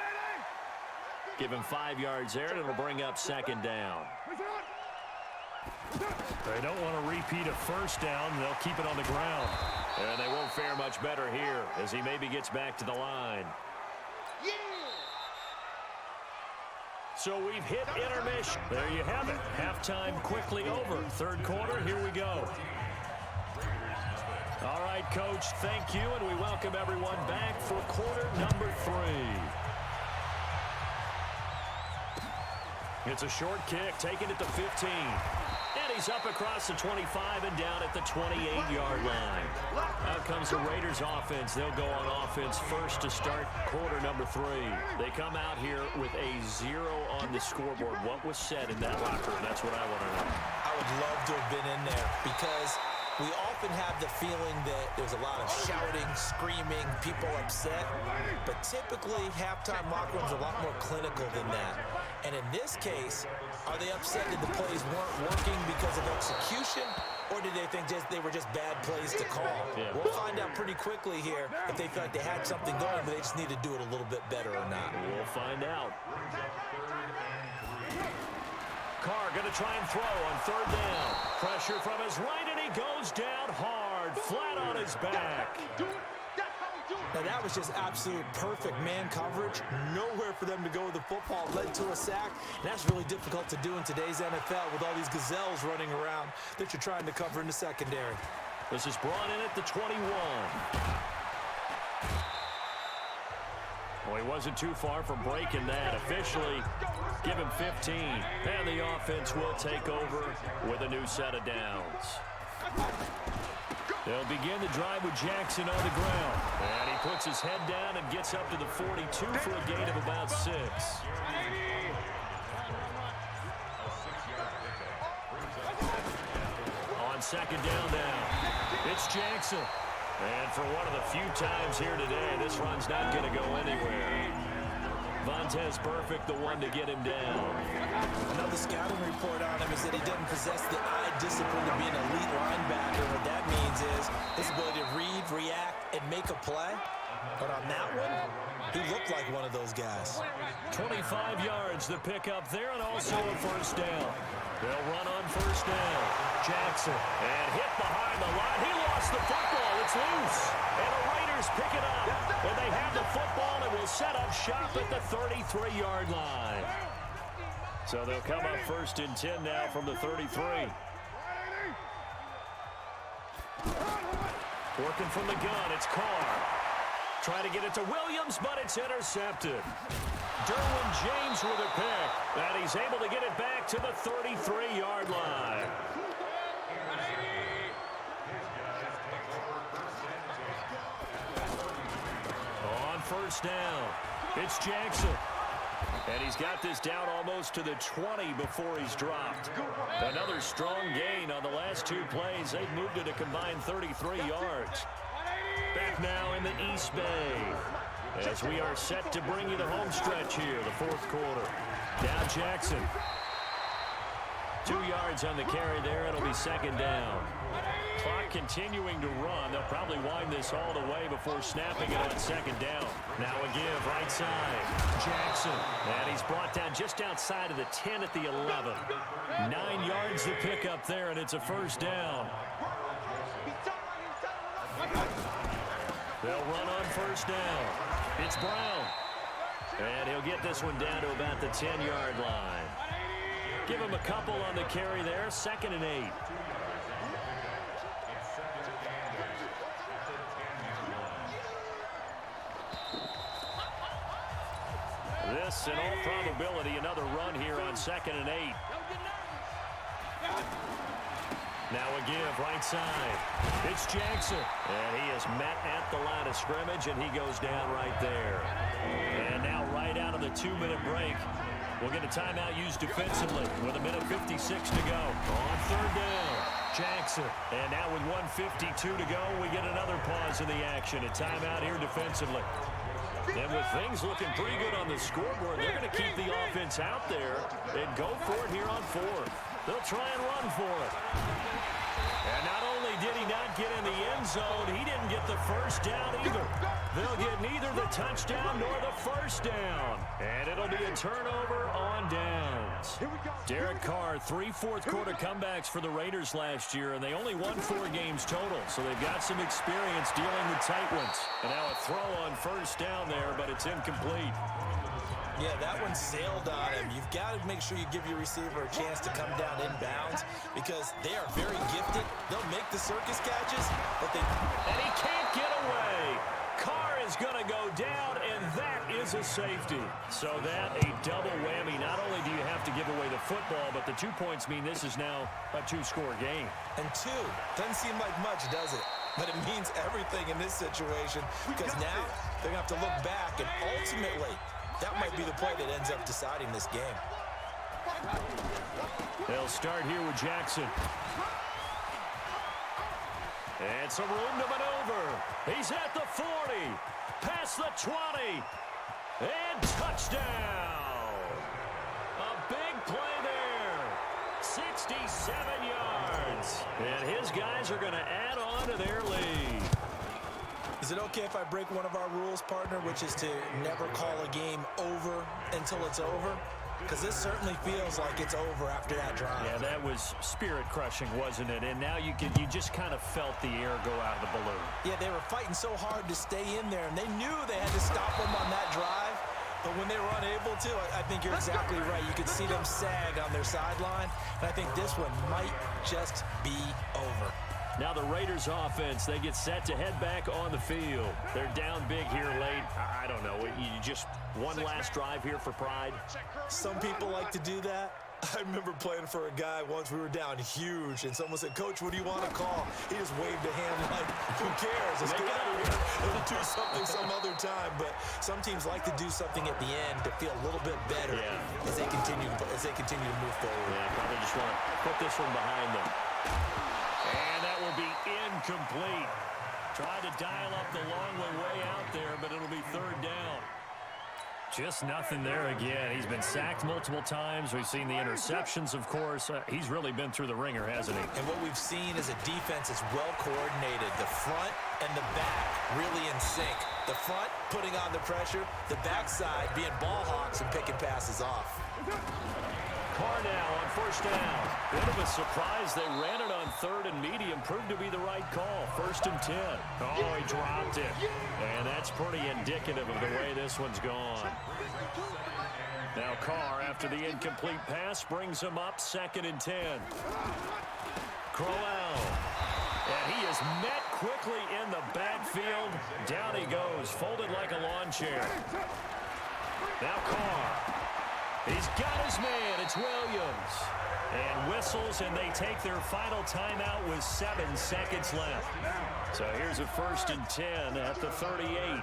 [SPEAKER 1] Give him 5 yards there, and it'll bring up second down.
[SPEAKER 5] They don't want to repeat a first down. They'll keep it on the ground.
[SPEAKER 1] And they won't fare much better here as he maybe gets back to the line. So we've hit intermission. There you have it. Halftime quickly over. Third quarter, here we go. All right, Coach, thank you, and we welcome everyone back for quarter number 3. It's a short kick, taken at the 15. And he's up across the 25 and down at the 28-yard line. Out comes the Raiders offense. They'll go on offense first to start quarter number 3. They come out here with a 0 on the scoreboard. What was said in that locker room? That's what I want to know.
[SPEAKER 2] I would love to have been in there because we often have the feeling that there's a lot of shouting, screaming, people upset. But typically, halftime locker rooms are a lot more clinical than that. And in this case, are they upset that the plays weren't working because of execution, or did they think they were just bad plays to call?
[SPEAKER 1] Yeah.
[SPEAKER 2] We'll find out pretty quickly here if they feel like they had something going, but they just need to do it a little bit better or not.
[SPEAKER 1] We'll find out. Carr going to try and throw on third down. Pressure from his right, and he goes down hard, flat on his back.
[SPEAKER 2] Now that was just absolute perfect man coverage. Nowhere for them to go with the football. Led to a sack. And that's really difficult to do in today's NFL with all these gazelles running around that you're trying to cover in the secondary.
[SPEAKER 1] This is brought in at the 21. Well, he wasn't too far from breaking that. Officially, give him 15. And the offense will take over with a new set of downs. They'll begin the drive with Jackson on the ground. And he puts his head down and gets up to the 42 for a gain of about 6. On second down now, it's Jackson. And for one of the few times here today, this run's not going to go anywhere. Vontez Perfect, the one to get him down.
[SPEAKER 2] Another scouting report on him is that he doesn't possess the eye discipline to be an elite linebacker. What that means is his ability to read, react, and make a play. But on that one, he looked like one of those guys.
[SPEAKER 1] 25 yards the pick up there, and also a first down. They'll run on first down. Jackson, and hit behind the line. He lost the football. It's loose. And the Raiders pick it up. And they have the football and will set up shop at the 33-yard line. So they'll come up first and 10 now from the 33. Working from the gun, it's Carr. Trying to get it to Williams, but it's intercepted. Derwin James with a pick, and he's able to get it back to the 33-yard line. On first down, it's Jackson. And he's got this down almost to the 20 before he's dropped. Another strong gain on the last 2 plays. They've moved it a combined 33 yards. Back now in the East Bay. as we are set to bring you the home stretch here, the fourth quarter. Now Jackson. 2 yards on the carry there. It'll be second down. Clock continuing to run. They'll probably wind this all the way before snapping it on second down. Now a give right side. Jackson. And he's brought down just outside of the 10 at the 11. 9 yards to pick up there, and it's a first down. They'll run on first down. It's Brown. And he'll get this one down to about the 10-yard line. Give him a couple on the carry there. 2nd and 8. This, in all probability, another run here on 2nd and 8. Now a give right side. It's Jackson. And he is met at the line of scrimmage, and he goes down right there. And now right out of the 2-minute break, we'll get a timeout used defensively with 1:56 to go. On third down, Jackson. And now with 1:52 to go, we get another pause in the action. A timeout here defensively. And with things looking pretty good on the scoreboard, they're going to keep the offense out there and go for it here on fourth. They'll try and run for it. And not only did he not get in the end zone, he didn't get the first down either. They'll get neither the touchdown nor the first down. And it'll be a turnover on downs. Derek Carr, 3 fourth-quarter comebacks for the Raiders last year, and they only won 4 games total, so they've got some experience dealing with tight ones. And now a throw on first down there, but it's incomplete.
[SPEAKER 2] Yeah, that one sailed on him. You've got to make sure you give your receiver a chance to come down inbounds because they are very gifted. They'll make the circus catches, but they...
[SPEAKER 1] And he can't get away. Carr is going to go down, and that is a safety. So that, a double whammy. Not only do you have to give away the football, but the 2 points mean this is now a 2-score game.
[SPEAKER 2] And 2 doesn't seem like much, does it? But it means everything in this situation because now they're going to have to look back, and ultimately... that might be the play that ends up deciding this game.
[SPEAKER 1] They'll start here with Jackson. And some room to maneuver. He's at the 40. Past the 20. And touchdown. A big play there. 67 yards. And his guys are going to add on to their lead.
[SPEAKER 2] Is it okay if I break one of our rules, partner, which is to never call a game over until it's over? Because this certainly feels like it's over after that drive.
[SPEAKER 1] Yeah, that was spirit-crushing, wasn't it? And now you just kind of felt the air go out of the balloon.
[SPEAKER 2] Yeah, they were fighting so hard to stay in there, and they knew they had to stop them on that drive. But when they were unable to, I think you're exactly right. You could see them sag on their sideline, and I think this one might just be over.
[SPEAKER 1] Now the Raiders offense, they get set to head back on the field. They're down big here late. I don't know. You just one last drive here for pride?
[SPEAKER 2] Some people like to do that. I remember playing for a guy once. We were down huge, and someone said, "Coach, what do you want to call?" He just waved a hand like, who cares? Let's get out of here. We'll do something some other time. But some teams like to do something at the end to feel a little bit better as they continue to move forward.
[SPEAKER 1] Yeah, probably just want to put this one behind them. And that will be incomplete. Tried to dial up the long way out there, but it'll be third down. Just nothing there again. He's been sacked multiple times. We've seen the interceptions, of course. He's really been through the ringer, hasn't he?
[SPEAKER 2] And what we've seen is a defense that's well coordinated. The front and the back really in sync. The front putting on the pressure. The backside being ball hawks and picking passes off.
[SPEAKER 1] Carr now on first down. Bit of a surprise. They ran it on third and medium. Proved to be the right call. 1st and 10. Oh, he dropped it. And that's pretty indicative of the way this one's gone. Now Carr, after the incomplete pass, brings him up 2nd and 10. Crowell. And he is met quickly in the backfield. Down he goes, folded like a lawn chair. Now Carr. He's got his man. It's Williams. And whistles, and they take their final timeout with 7 seconds left. So here's a 1st and 10 at the 38.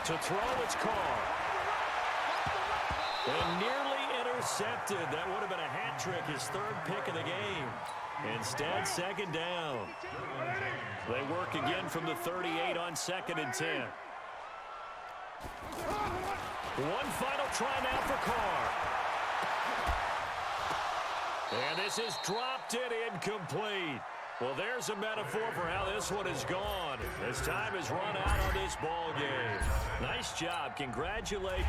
[SPEAKER 1] To throw, it's Carr. And nearly intercepted. That would have been a hat trick, his 3rd pick of the game. Instead, second down. They work again from the 38 on 2nd and 10. One final try now for Carr. And this is dropped it incomplete. Well, there's a metaphor for how this one is gone. As time has run out on this ball game. Nice job. Congratulations.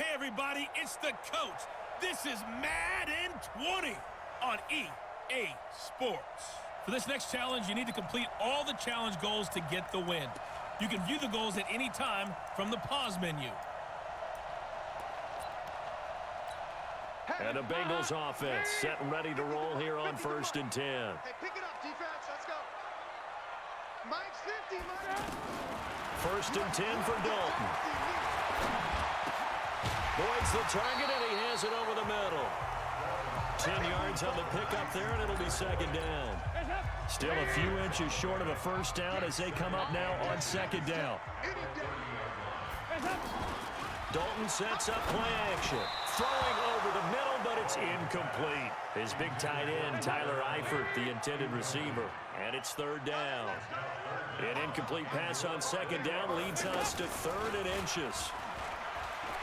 [SPEAKER 3] Hey, everybody, it's the coach. This is Madden 20 on EA Sports. For this next challenge, you need to complete all the challenge goals to get the win. You can view the goals at any time from the pause menu.
[SPEAKER 1] And the Bengals offense set and ready to roll here on 1st and 10.
[SPEAKER 4] Hey, pick it up, defense. Let's go. Mike's 50, man.
[SPEAKER 1] 1st and 10 for Dalton. Boyd's the target, and he has it over the middle. 10 yards on the pickup there, and it'll be 2nd down. Still a few inches short of a 1st down as they come up now on 2nd down. Dalton sets up play action. Throwing over the middle, but it's incomplete. His big tight end, Tyler Eifert, the intended receiver. And it's 3rd down. An incomplete pass on 2nd down leads us to 3rd and inches.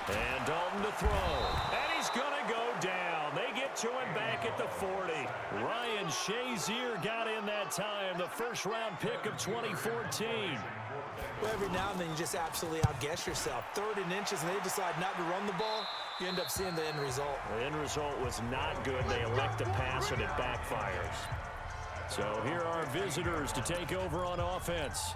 [SPEAKER 1] And Dalton to throw. And he's going to go down. They get to him back at the 40. Ryan Shazier got in that time, the 1st-round pick of 2014.
[SPEAKER 2] Well, every now and then you just absolutely outguess yourself. 3rd and inches, and they decide not to run the ball. You end up seeing the end result.
[SPEAKER 1] The end result was not good. They elect to pass, and it backfires. So here are visitors to take over on offense.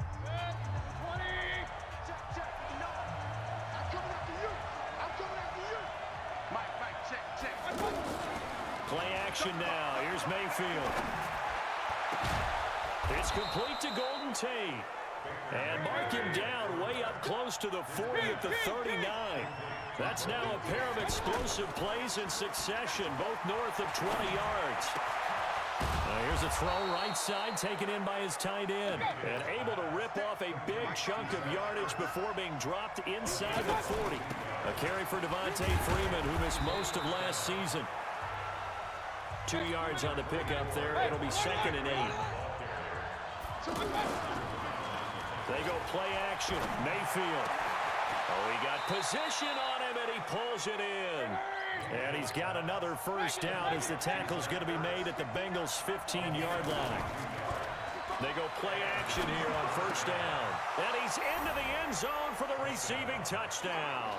[SPEAKER 1] Play action now. Here's Mayfield. It's complete to Golden Tate. And mark him down way up close to the 40 at the 39. That's now a pair of explosive plays in succession, both north of 20 yards. Here's a throw right side, taken in by his tight end. And able to rip off a big chunk of yardage before being dropped inside the 40. A carry for Devontae Freeman, who missed most of last season. 2 yards on the pickup there. It'll be 2nd and 8. They go play action. Mayfield. Oh, he got position on him, and he pulls it in. And he's got another first down as the tackle's going to be made at the Bengals' 15-yard line. They go play action here on first down. And he's into the end zone for the receiving touchdown.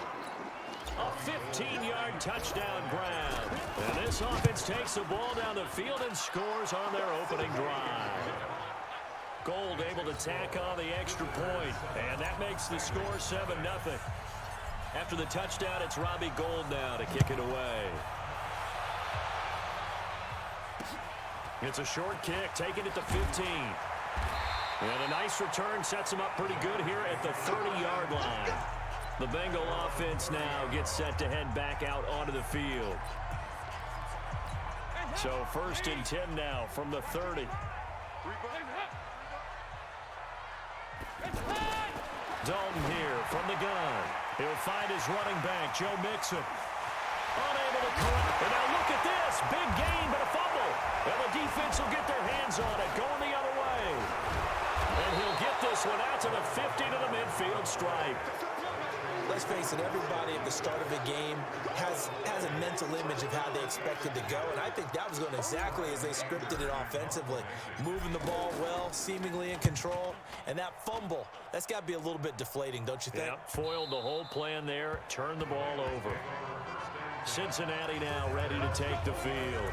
[SPEAKER 1] A 15-yard touchdown grab. And this offense takes the ball down the field and scores on their opening drive. Gold able to tack on the extra point, and that makes the score 7-0. After the touchdown, it's Robbie Gould now to kick it away. It's a short kick, taken at the 15. And a nice return sets him up pretty good here at the 30-yard line. The Bengal offense now gets set to head back out onto the field. So 1st and 10 now from the 30. Dalton here from the gun. He'll find his running back, Joe Mixon. Unable to correct. And now look at this. Big gain, but a fumble. And the defense will get their hands on it, going the other way. And he'll get this one out to the 50 to the midfield stripe.
[SPEAKER 2] Let's face it, everybody at the start of the game has a mental image of how they expected to go, and I think that was going exactly as they scripted it offensively. Moving the ball well, seemingly in control, and that fumble, that's got to be a little bit deflating, don't you think?
[SPEAKER 1] Yep, foiled the whole plan there, turned the ball over. Cincinnati now ready to take the field.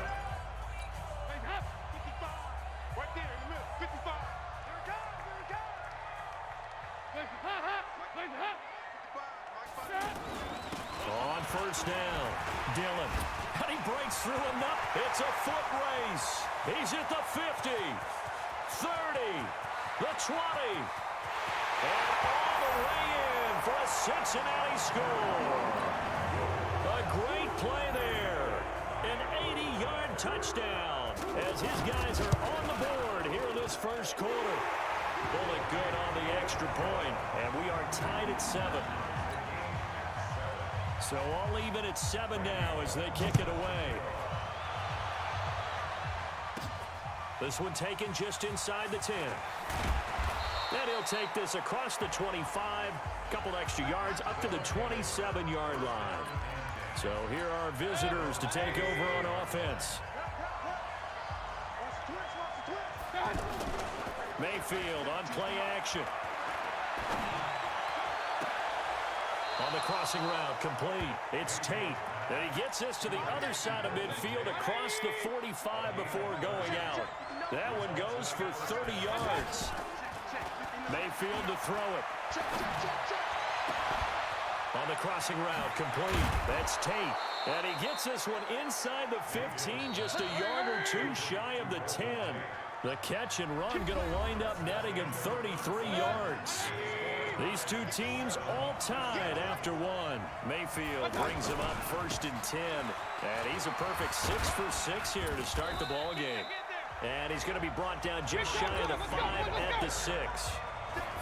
[SPEAKER 1] On first down, Dillon. And he breaks through enough. It's a foot race. He's at the 50, 30, the 20. And all the way in for a Cincinnati score. A great play there. An 80-yard touchdown as his guys are on the board here in this first quarter. Bullet good on the extra point, and we are tied at 7. So all even at 7 now as they kick it away. This one taken just inside the 10. And he'll take this across the 25, couple extra yards up to the 27-yard line. So here are visitors to take over on offense. Mayfield on play action. On the crossing route, complete. It's Tate. And he gets this to the other side of midfield across the 45 before going out. That one goes for 30 yards. Mayfield to throw it. On the crossing route, complete. That's Tate. And he gets this one inside the 15, just a yard or two shy of the 10. The catch and run going to wind up netting him 33 yards. These two teams all tied after one. Mayfield brings him up 1st and 10. And he's a perfect 6 for 6 here to start the ball game. And he's going to be brought down just shy of the 5 at the 6.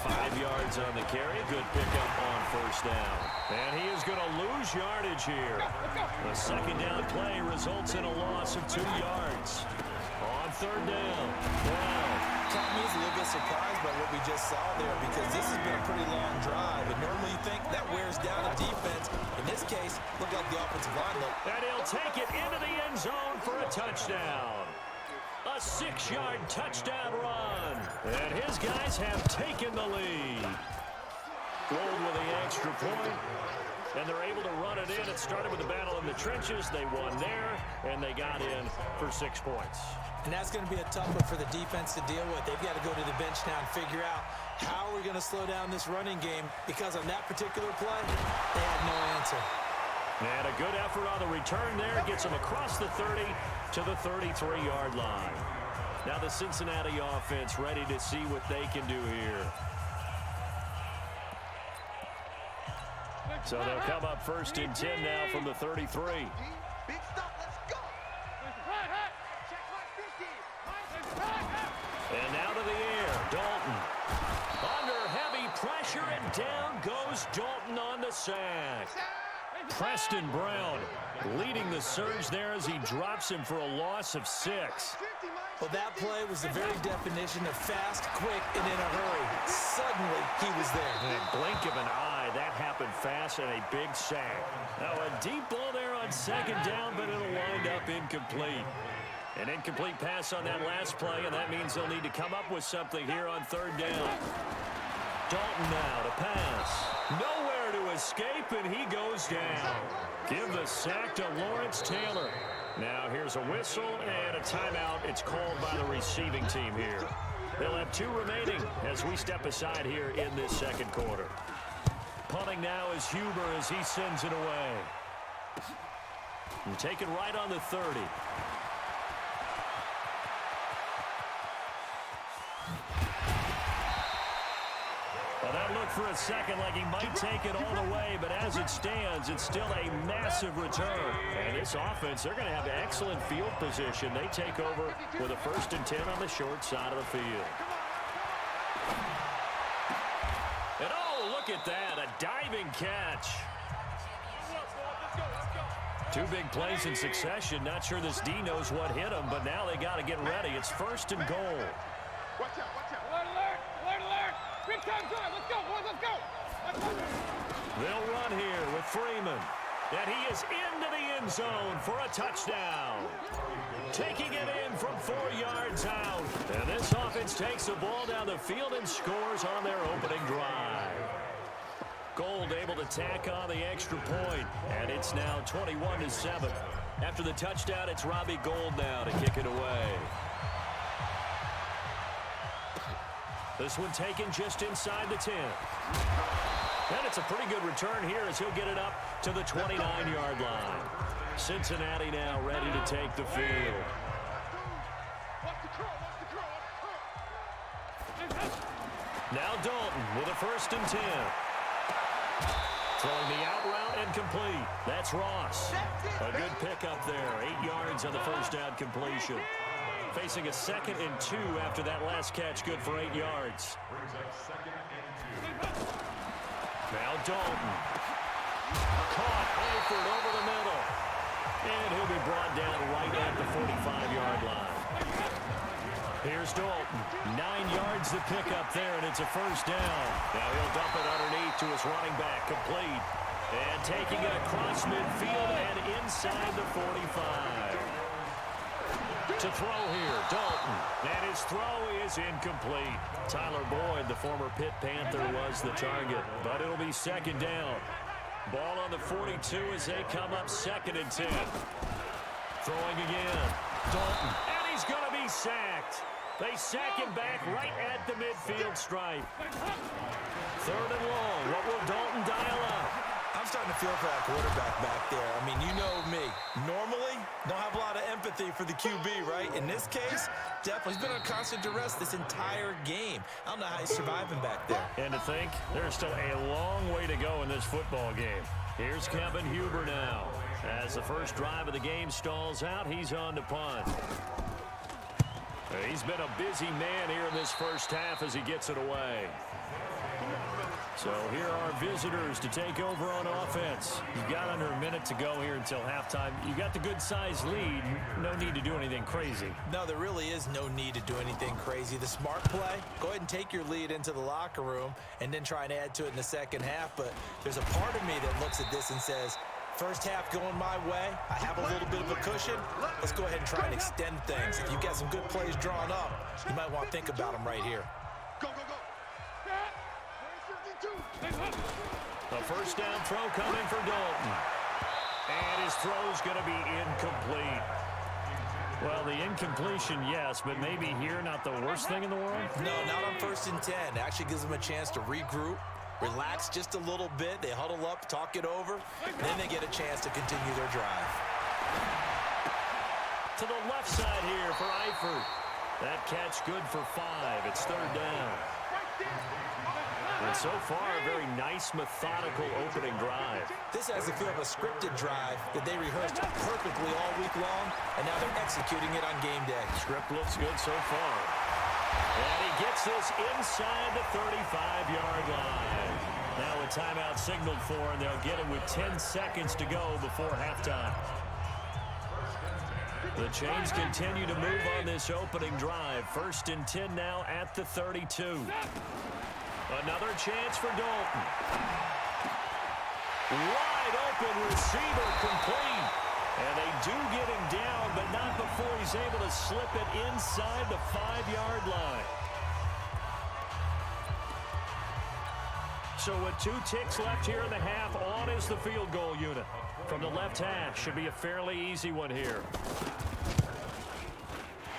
[SPEAKER 1] 5 yards on the carry. Good pickup on first down. And he is going to lose yardage here. The second down play results in a loss of 2 yards. On third down, Brown.
[SPEAKER 2] Caught me as a little bit surprised by what we just saw there because this has been a pretty long drive. And normally you think that wears down a defense. In this case, looked like the offensive line looked.
[SPEAKER 1] And he'll take it into the end zone for a touchdown. A 6-yard touchdown run. And his guys have taken the lead. Gold with the extra point. And they're able to run it in. It started with a battle in the trenches. They won there, and they got in for 6 points.
[SPEAKER 2] And that's going to be a tough one for the defense to deal with. They've got to go to the bench now and figure out how we're going to slow down this running game because on that particular play, they had no answer.
[SPEAKER 1] And a good effort on the return there. Gets them across the 30 to the 33-yard line. Now the Cincinnati offense ready to see what they can do here. So they'll come up first and 10 now from the 33.
[SPEAKER 4] Big stop, let's go. Check my 50.
[SPEAKER 1] And out of the air, Dalton. Under heavy pressure, and down goes Dalton on the sack. Preston Brown leading the surge there as he drops him for a loss of 6.
[SPEAKER 2] Well, that play was the very definition of fast, quick, and in a hurry. Suddenly, he was there.
[SPEAKER 1] In a blink of an eye, that happened fast and a big sack. Now a deep ball there on second down, but it'll wind up incomplete. An incomplete pass on that last play, and that means they'll need to come up with something here on third down. Dalton now to pass. Nowhere to escape, and he goes down. Give the sack to Lawrence Taylor. Now here's a whistle and a timeout. It's called by the receiving team here. They'll have 2 remaining as we step aside here in this second quarter. Punting now is Huber as he sends it away. And taken right on the 30. Well, that looked for a second like he might take it all the way, but as it stands, it's still a massive return. And this offense, they're going to have excellent field position. They take over with a 1st and 10 on the short side of the field. And oh, look at that, a diving catch. 2 big plays in succession. Not sure this D knows what hit him, but now they got to get ready. It's 1st and goal.
[SPEAKER 4] Watch out, watch out.
[SPEAKER 6] Alert, alert. Big time drive. Let's go, boys, let's go.
[SPEAKER 1] They'll run here with Freeman. And he is into the end zone for a touchdown. Taking it in from 4 yards out. And this offense takes the ball down the field and scores on their opening drive. Gold able to tack on the extra point, and it's now 21-7. After the touchdown, it's Robbie Gould now to kick it away. This one taken just inside the 10. And it's a pretty good return here as he'll get it up to the 29-yard line. Cincinnati now ready to take the field. Now Dalton with a 1st and 10. Throwing the out route and complete. That's Ross. A good pickup there. 8 yards on the first down completion. Facing a 2nd and 2 after that last catch. Good for 8 yards. Now Dalton. Caught Eifert over the middle. And he'll be brought down right at the 45-yard line. Here's Dalton. 9 yards to pick up there, and it's a 1st down. Now he'll dump it underneath to his running back, complete. And taking it across midfield and inside the 45. To throw here, Dalton. And his throw is incomplete. Tyler Boyd, the former Pitt Panther, was the target. But it'll be 2nd down. Ball on the 42 as they come up 2nd and 10. Throwing again. Dalton. And he's going to be sacked. They sack him back right at the midfield stripe. 3rd and long. What will Dalton dial up?
[SPEAKER 2] I'm starting to feel for that quarterback back there. I mean, you know me. Normally, don't have a lot of empathy for the QB, right? In this case, definitely. He's been on constant duress this entire game. I don't know how he's surviving back there.
[SPEAKER 1] And to think, there's still a long way to go in this football game. Here's Kevin Huber now. As the first drive of the game stalls out, he's on to punt. He's been a busy man here in this first half as he gets it away. So here are visitors to take over on offense. You've got under a minute to go here until halftime. You got the good-sized lead. No need to do anything crazy.
[SPEAKER 2] No, there really is no need to do anything crazy. The smart play, go ahead and take your lead into the locker room and then try and add to it in the second half. But there's a part of me that looks at this and says, first half going my way. I have a little bit of a cushion. Let's go ahead and try and extend things. If you've got some good plays drawn up, you might want to think about them right here.
[SPEAKER 4] Go, go, go.
[SPEAKER 1] A 1st down throw coming for Dalton. And his throw's going to be incomplete. Well, the incompletion, yes, but maybe here not the worst thing in the world?
[SPEAKER 2] No, not on 1st and 10. It actually gives them a chance to regroup, relax just a little bit. They huddle up, talk it over, then they get a chance to continue their drive.
[SPEAKER 1] To the left side here for Eifert. That catch good for 5. It's 3rd down. And so far, a very nice, methodical opening drive.
[SPEAKER 2] This has the feel of a scripted drive that they rehearsed perfectly all week long, and now they're executing it on game day.
[SPEAKER 1] Script looks good so far. And he gets this inside the 35-yard line. Now a timeout signaled for, and they'll get it with 10 seconds to go before halftime. The chains continue to move on this opening drive. 1st and 10 now at the 32. Another chance for Dalton. Wide open receiver complete. And they do get him down, but not before he's able to slip it inside the 5-yard line. So with 2 ticks left here in the half, on is the field goal unit. From the left hash, should be a fairly easy one here.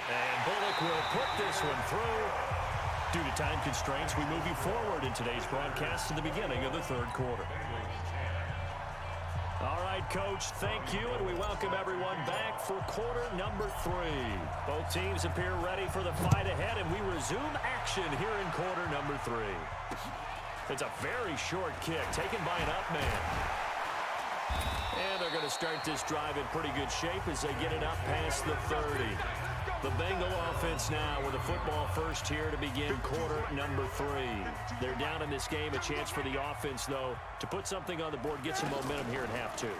[SPEAKER 1] And Bullock will put this one through. Due to time constraints, we move you forward in today's broadcast to the beginning of the 3rd quarter. All right, Coach, thank you, and we welcome everyone back for quarter number 3. Both teams appear ready for the fight ahead, and we resume action here in quarter number 3. It's a very short kick taken by an up man. And they're going to start this drive in pretty good shape as they get it up past the 30. The Bengal offense now with a football first here to begin quarter number 3. They're down in this game. A chance for the offense, though, to put something on the board, get some momentum here in half 2.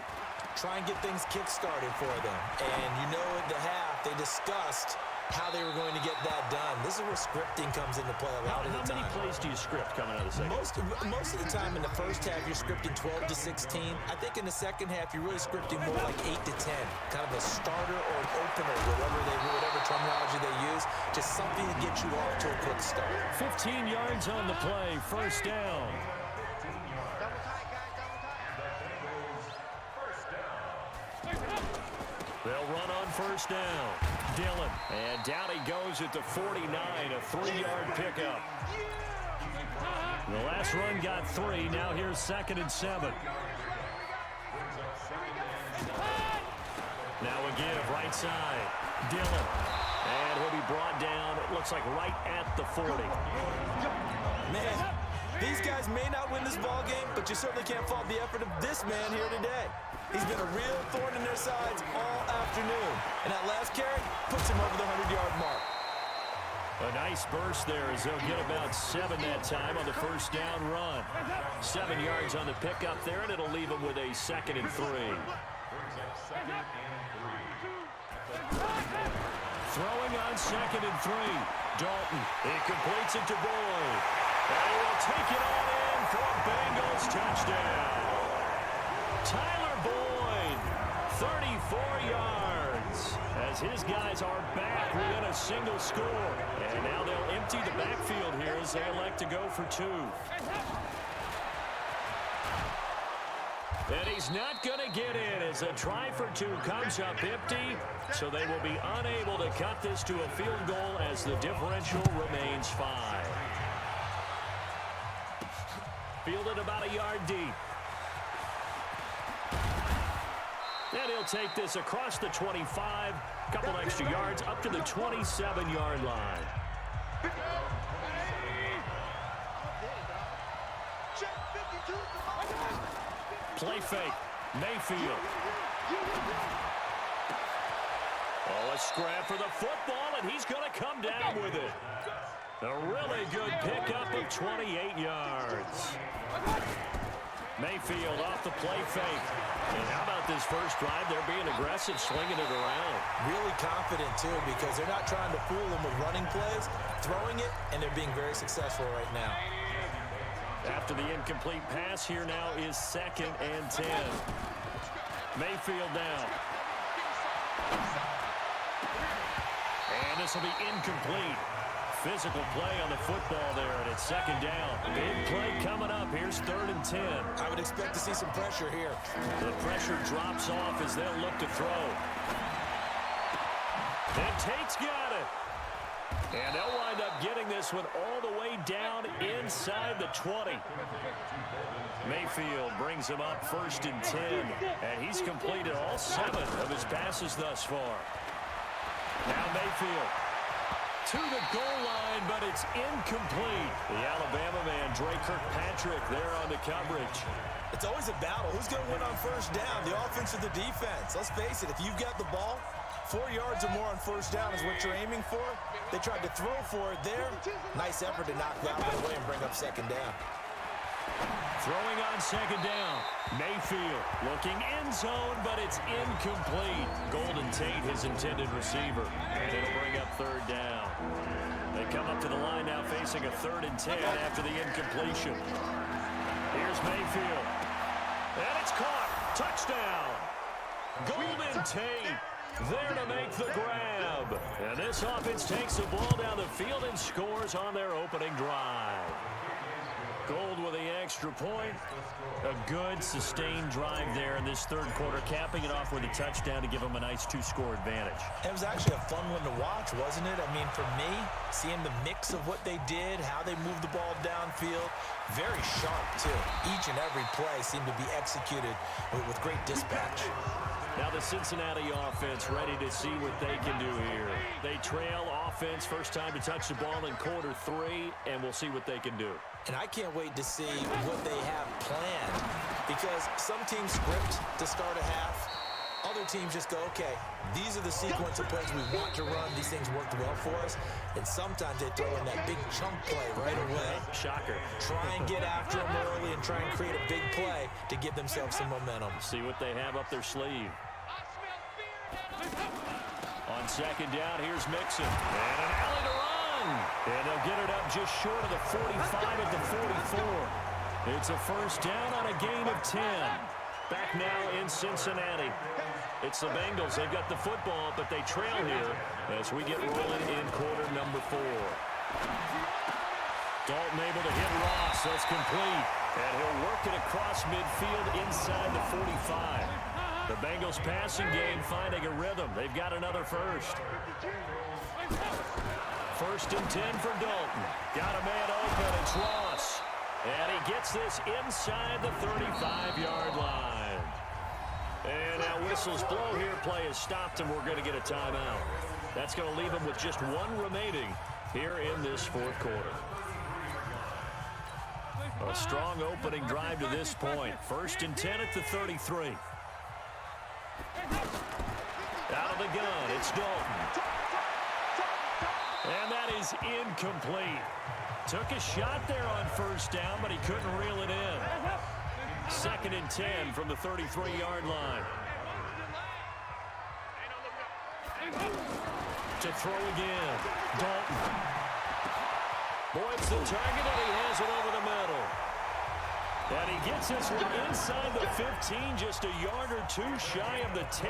[SPEAKER 2] Try and get things kick-started for them. And you know at the half, they discussed how they were going to get that done. This is where scripting comes into play a lot of the time.
[SPEAKER 1] How many plays do you script coming out of the second?
[SPEAKER 2] Most of the time in the first half, you're scripting 12 to 16. I think in the second half, you're really scripting more like 8 to 10. Kind of a starter or an opener, whatever terminology they use. Just something to get you off to a quick start.
[SPEAKER 1] 15 yards on the play, 1st down. They'll run on 1st down. Dillon. And down he goes at the 49, a 3-yard pickup. The last run got 3. Now here's 2nd and 7. Now a give, right side. Dillon. And he'll be brought down, it looks like right at the 40.
[SPEAKER 2] Man, these guys may not win this ball game, but you certainly can't fault the effort of this man here today. He's been a real thorn in their sides all afternoon. And that last carry puts him over the 100-yard mark.
[SPEAKER 1] A nice burst there as they'll get about 7 that time on the 1st down run. 7 yards on the pickup there, and it'll leave them with a 2nd and 3. Throwing on 2nd and 3. Dalton, he completes it to Boyd. And he will take it all in for a Bengals touchdown. Tyler Boyd, 34 yards, as his guys are back within a single score. And now they'll empty the backfield here as they elect to go for 2. And he's not going to get in as a try for 2 comes up empty. So they will be unable to cut this to a field goal as the differential remains 5. Fielded about a yard deep. And he'll take this across the 25, couple extra yards up to the 27-yard line. Play fake, Mayfield. Oh, a scrap for the football, and he's going to come down with it. A really good pickup of 28 yards. Mayfield off the play fake. And how about this first drive? They're being aggressive, slinging it around.
[SPEAKER 2] Really confident, too, because they're not trying to fool them with running plays, throwing it, and they're being very successful right now.
[SPEAKER 1] After the incomplete pass, here now is 2nd and 10. Mayfield down. And this will be incomplete. Physical play on the football there, and it's 2nd down. Big play coming up. Here's 3rd and 10.
[SPEAKER 2] I would expect to see some pressure here.
[SPEAKER 1] The pressure drops off as they'll look to throw. And Tate's got it. And they'll wind up getting this one all the way down inside the 20. Mayfield brings him up 1st and 10. And he's completed all 7 of his passes thus far. Now Mayfield to the goal line, but it's incomplete. The Alabama man, Dre Kirkpatrick, there on the coverage.
[SPEAKER 2] It's always a battle. Who's going to win on first down, the offense or the defense? Let's face it, if you've got the ball, 4 yards or more on first down is what you're aiming for. They tried to throw for it there. Nice effort to knock that one away and bring up second down.
[SPEAKER 1] Throwing on second down. Mayfield looking end zone, but it's incomplete. Golden Tate, his intended receiver. And it'll bring up third down. They come up to the line now facing a 3rd and 10 after the incompletion. Here's Mayfield. And it's caught. Touchdown. Golden Tate there to make the grab. And this offense takes the ball down the field and scores on their opening drive. Gold with the extra point. A good, sustained drive there in this third quarter, capping it off with a touchdown to give them a nice 2-score advantage.
[SPEAKER 2] It was actually a fun one to watch, wasn't it? I mean, for me, seeing the mix of what they did, how they moved the ball downfield, very sharp, too. Each and every play seemed to be executed with great dispatch.
[SPEAKER 1] Now the Cincinnati offense ready to see what they can do here. They trail offense, first time to touch the ball in quarter 3, and we'll see what they can do.
[SPEAKER 2] And I can't wait to see what they have planned, because some teams script to start a half. Other teams just go, okay, these are the sequence of plays we want to run. These things worked well for us. And sometimes they throw in that big chunk play right away.
[SPEAKER 1] Shocker.
[SPEAKER 2] Try and get after them early and try and create a big play to give themselves some momentum.
[SPEAKER 1] See what they have up their sleeve. On second down, here's Mixon. And an alley to run. And they'll get it up just short of the 45 at the 44. It's a first down on a gain of 10. Back now in Cincinnati. It's the Bengals. They've got the football, but they trail here as we get rolling in quarter number 4. Dalton able to hit Ross. That's complete. And he'll work it across midfield inside the 45. The Bengals passing game finding a rhythm. They've got another first. First and 10 for Dalton. Got a man open. It's Ross. And he gets this inside the 35-yard line. And now whistles blow here. Play is stopped, and we're going to get a timeout. That's going to leave them with just one remaining here in this fourth quarter. A strong opening drive to this point. First and 10 at the 33. Out of the gun, it's Dalton. And that is incomplete. Took a shot there on first down, but he couldn't reel it in. Second and 10 from the 33-yard line. To throw again. Dalton. Boyd's the target, and he has it over the middle. And he gets this one inside the 15, just a yard or two shy of the 10.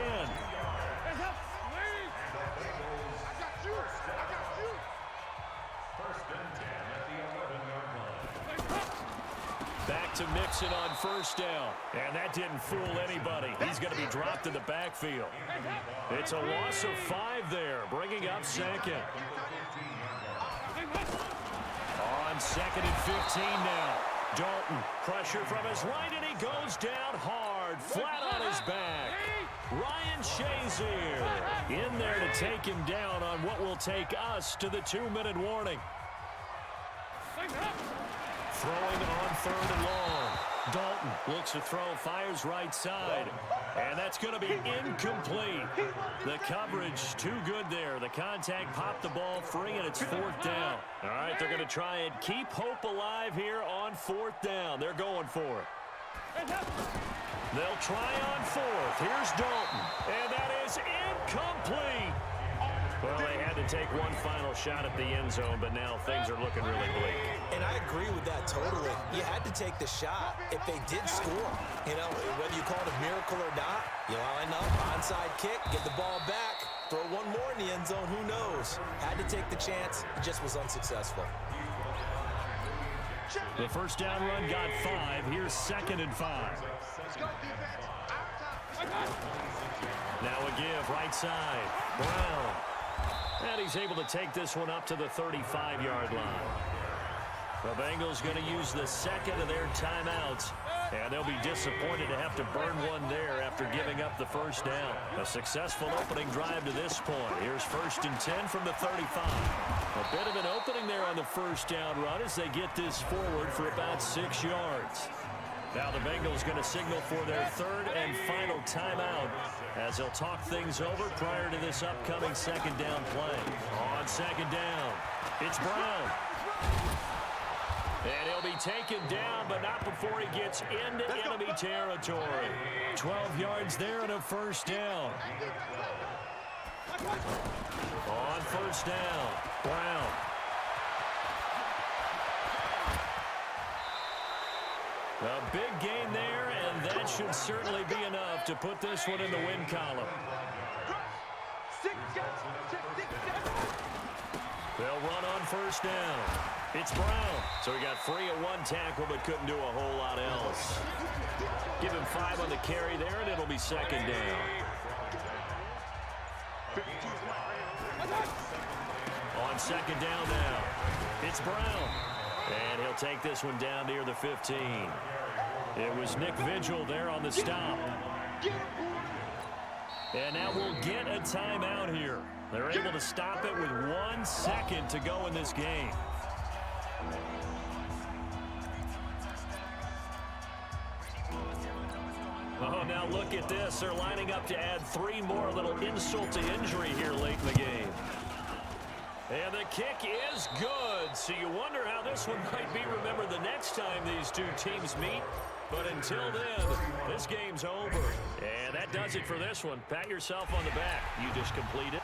[SPEAKER 1] Back to Mixon on first down. And that didn't fool anybody. He's going to be dropped in the backfield. It's a loss of 5 there, bringing up second. On second and 15 now. Dalton, pressure from his right, and he goes down hard, flat on his back. Ryan Shazier in there to take him down on what will take us to the 2-minute warning. Throwing on third and long. Dalton looks to throw, fires right side. And that's going to be incomplete. The coverage too good there. The contact popped the ball free, and it's fourth down. All right, they're going to try and keep hope alive here on fourth down. They're going for it. They'll try on fourth. Here's Dalton. And that is incomplete. Well, they had to take one final shot at the end zone, but now things are looking really bleak.
[SPEAKER 2] And I agree with that totally. You had to take the shot if they did score. You know, whether you call it a miracle or not, you line up, onside kick, get the ball back, throw one more in the end zone, who knows? Had to take the chance, it just was unsuccessful.
[SPEAKER 1] The first down run got 5. Here's second and 5.
[SPEAKER 4] Let's go, defense.
[SPEAKER 1] Now a give, right side. Brown. And he's able to take this one up to the 35-yard line. The Bengals going to use the second of their timeouts And they'll be disappointed to have to burn one there after giving up the first down. A successful opening drive to this point. Here's 1st and 10 from the 35. A bit of an opening there on the first down run as they get this forward for about 6 yards. Now the Bengals going to signal for their 3rd and final timeout as they'll talk things over prior to this upcoming 2nd down play. On 2nd down, it's Brown. And he'll be taken down, but not before he gets into enemy territory. 12 yards there and a first down. On 1st down, Brown. A big gain there, and that should certainly be enough to put this one in the win column. They'll run on 1st down. It's Brown. So he got free of 1 tackle, but couldn't do a whole lot else. Give him 5 on the carry there, and it'll be 2nd down. On 2nd down now, it's Brown. And he'll take this one down near the 15. It was Nick Vigil there on the stop. And now we'll get a timeout here. They're able to stop it with 1 second to go in this game. Oh, now look at this. They're lining up to add 3 more. A little insult to injury here late in the game. And the kick is good. So you wonder how this one might be remembered the next time these two teams meet. But until then, this game's over. And that does it for this one. Pat yourself on the back. You just completed